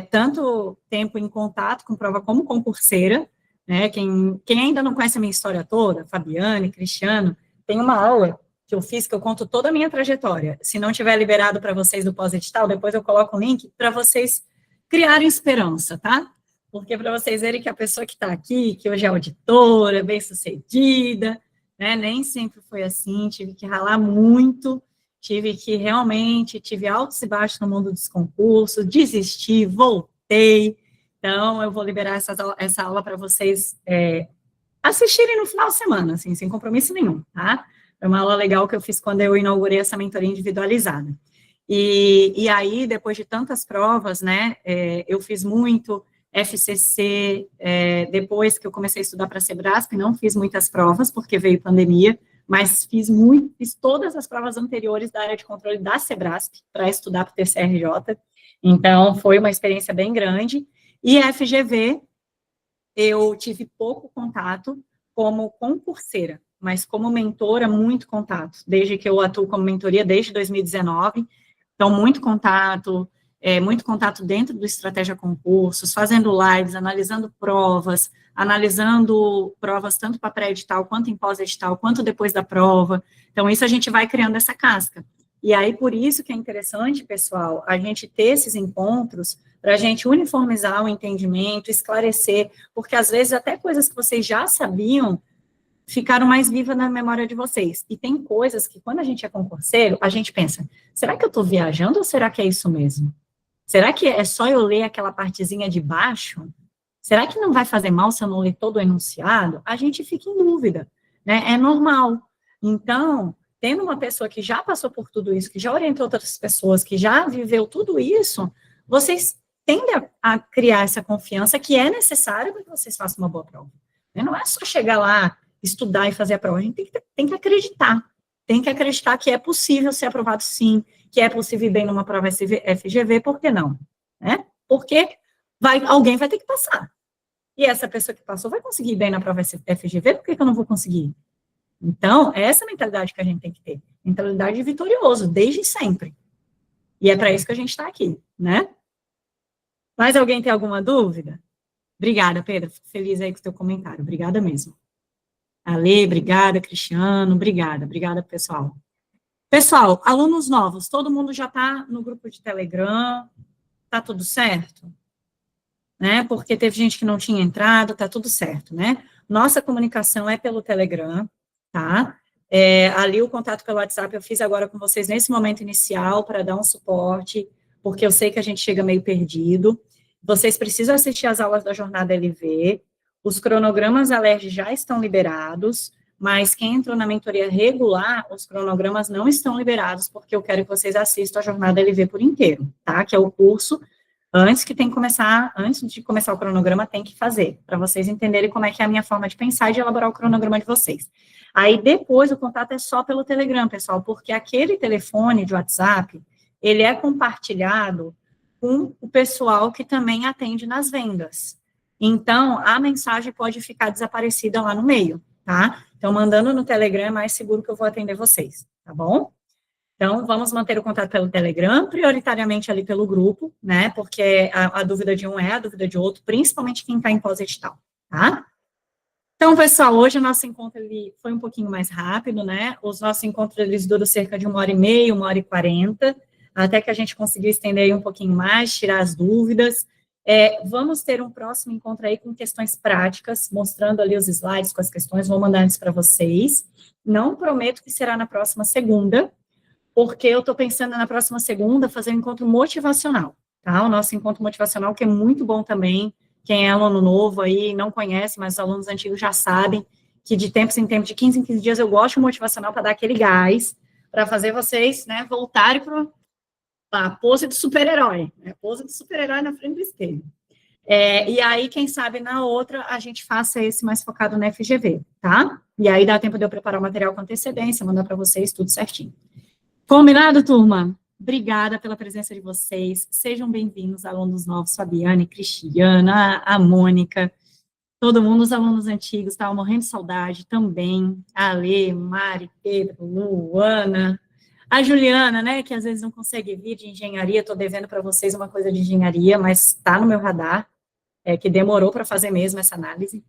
tanto tempo em contato com prova como concurseira, né? Quem ainda não conhece a minha história toda, Fabiane, Cristiano, tem uma aula que eu fiz, que eu conto toda a minha trajetória. Se não tiver liberado para vocês do pós-edital, depois eu coloco o link para vocês criarem esperança, tá? Porque para vocês verem que a pessoa que está aqui, que hoje é auditora, bem-sucedida, né, nem sempre foi assim, tive que ralar muito, tive altos e baixos no mundo dos concursos, desisti, voltei. Então, eu vou liberar essa aula para vocês assistirem no final de semana, assim, sem compromisso nenhum, tá? É uma aula legal que eu fiz quando eu inaugurei essa mentoria individualizada. E aí, depois de tantas provas, né, eu fiz muito FCC, depois que eu comecei a estudar para a Sebrasp, não fiz muitas provas, porque veio pandemia, mas fiz todas as provas anteriores da área de controle da Sebrasp, para estudar para o TCRJ, então foi uma experiência bem grande. E a FGV, eu tive pouco contato como concurseira, mas como mentora, muito contato, desde que eu atuo como mentoria, desde 2019, então muito contato dentro do Estratégia Concursos, fazendo lives, analisando provas tanto para pré-edital, quanto em pós-edital, quanto depois da prova, então isso a gente vai criando essa casca. E aí, por isso que é interessante, pessoal, a gente ter esses encontros, para a gente uniformizar o entendimento, esclarecer, porque às vezes até coisas que vocês já sabiam, ficaram mais vivas na memória de vocês. E tem coisas que, quando a gente é concurseiro, a gente pensa, será que eu estou viajando ou será que é isso mesmo? Será que é só eu ler aquela partezinha de baixo? Será que não vai fazer mal se eu não ler todo o enunciado? A gente fica em dúvida, né? É normal. Então, tendo uma pessoa que já passou por tudo isso, que já orientou outras pessoas, que já viveu tudo isso, vocês tendem a criar essa confiança que é necessária para que vocês façam uma boa prova. Não é só chegar lá, estudar e fazer a prova, a gente tem que acreditar que é possível ser aprovado sim, que é possível ir bem numa prova FGV, por que não? Né? Porque alguém vai ter que passar. E essa pessoa que passou vai conseguir ir bem na prova FGV, por que eu não vou conseguir? Então, é essa mentalidade que a gente tem que ter. Mentalidade de vitorioso, desde sempre. E é para isso que a gente está aqui, né? Mais alguém tem alguma dúvida? Obrigada, Pedro. Fico feliz aí com o teu comentário. Obrigada mesmo. Ale, obrigada, Cristiano. Obrigada, pessoal. Pessoal, alunos novos, todo mundo já está no grupo de Telegram? Tá tudo certo? Né? Porque teve gente que não tinha entrado, tá tudo certo, né? Nossa comunicação é pelo Telegram, tá? Ali o contato pelo WhatsApp eu fiz agora com vocês nesse momento inicial para dar um suporte, porque eu sei que a gente chega meio perdido. Vocês precisam assistir às aulas da Jornada LV, os cronogramas ALERJ já estão liberados, mas quem entrou na mentoria regular, os cronogramas não estão liberados, porque eu quero que vocês assistam a Jornada LV por inteiro, tá? Que é o curso antes de começar o cronograma, tem que fazer, para vocês entenderem como é que é a minha forma de pensar e de elaborar o cronograma de vocês. Aí, depois, o contato é só pelo Telegram, pessoal, porque aquele telefone de WhatsApp, ele é compartilhado com o pessoal que também atende nas vendas. Então, a mensagem pode ficar desaparecida lá no meio, tá? Então, mandando no Telegram é mais seguro que eu vou atender vocês, tá bom? Então, vamos manter o contato pelo Telegram, prioritariamente ali pelo grupo, né, porque a dúvida de um é a dúvida de outro, principalmente quem está em pós-edital, tá? Então, pessoal, hoje o nosso encontro ele foi um pouquinho mais rápido, né, os nossos encontros eles duram cerca de 1h30, 1h40, até que a gente conseguiu estender aí um pouquinho mais, tirar as dúvidas. Vamos ter um próximo encontro aí com questões práticas, mostrando ali os slides com as questões, vou mandar antes para vocês. Não prometo que será na próxima segunda, porque eu estou pensando na próxima segunda fazer um encontro motivacional, tá? O nosso encontro motivacional, que é muito bom também, quem é aluno novo aí não conhece, mas os alunos antigos já sabem que de tempos em tempos, de 15 em 15 dias, eu gosto de motivacional para dar aquele gás, para fazer vocês, né, voltarem para a pose do super-herói, né, pose do super-herói na frente do espelho. E aí, quem sabe, na outra, a gente faça esse mais focado na FGV, tá? E aí dá tempo de eu preparar o material com antecedência, mandar para vocês tudo certinho. Combinado, turma? Obrigada pela presença de vocês. Sejam bem-vindos, alunos novos, Fabiane, Cristiana, a Mônica, todo mundo, os alunos antigos, estavam morrendo de saudade também. A Ale, Mari, Pedro, Luana, a Juliana, né, que às vezes não consegue vir de engenharia, estou devendo para vocês uma coisa de engenharia, mas está no meu radar, que demorou para fazer mesmo essa análise.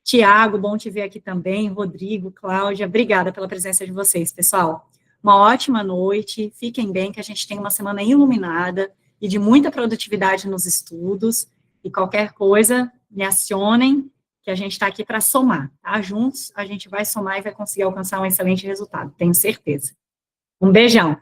Tiago, bom te ver aqui também, Rodrigo, Cláudia, obrigada pela presença de vocês, pessoal. Uma ótima noite, fiquem bem, que a gente tem uma semana iluminada e de muita produtividade nos estudos, e qualquer coisa, me acionem, que a gente está aqui para somar, tá? Juntos, a gente vai somar e vai conseguir alcançar um excelente resultado, tenho certeza. Um beijão!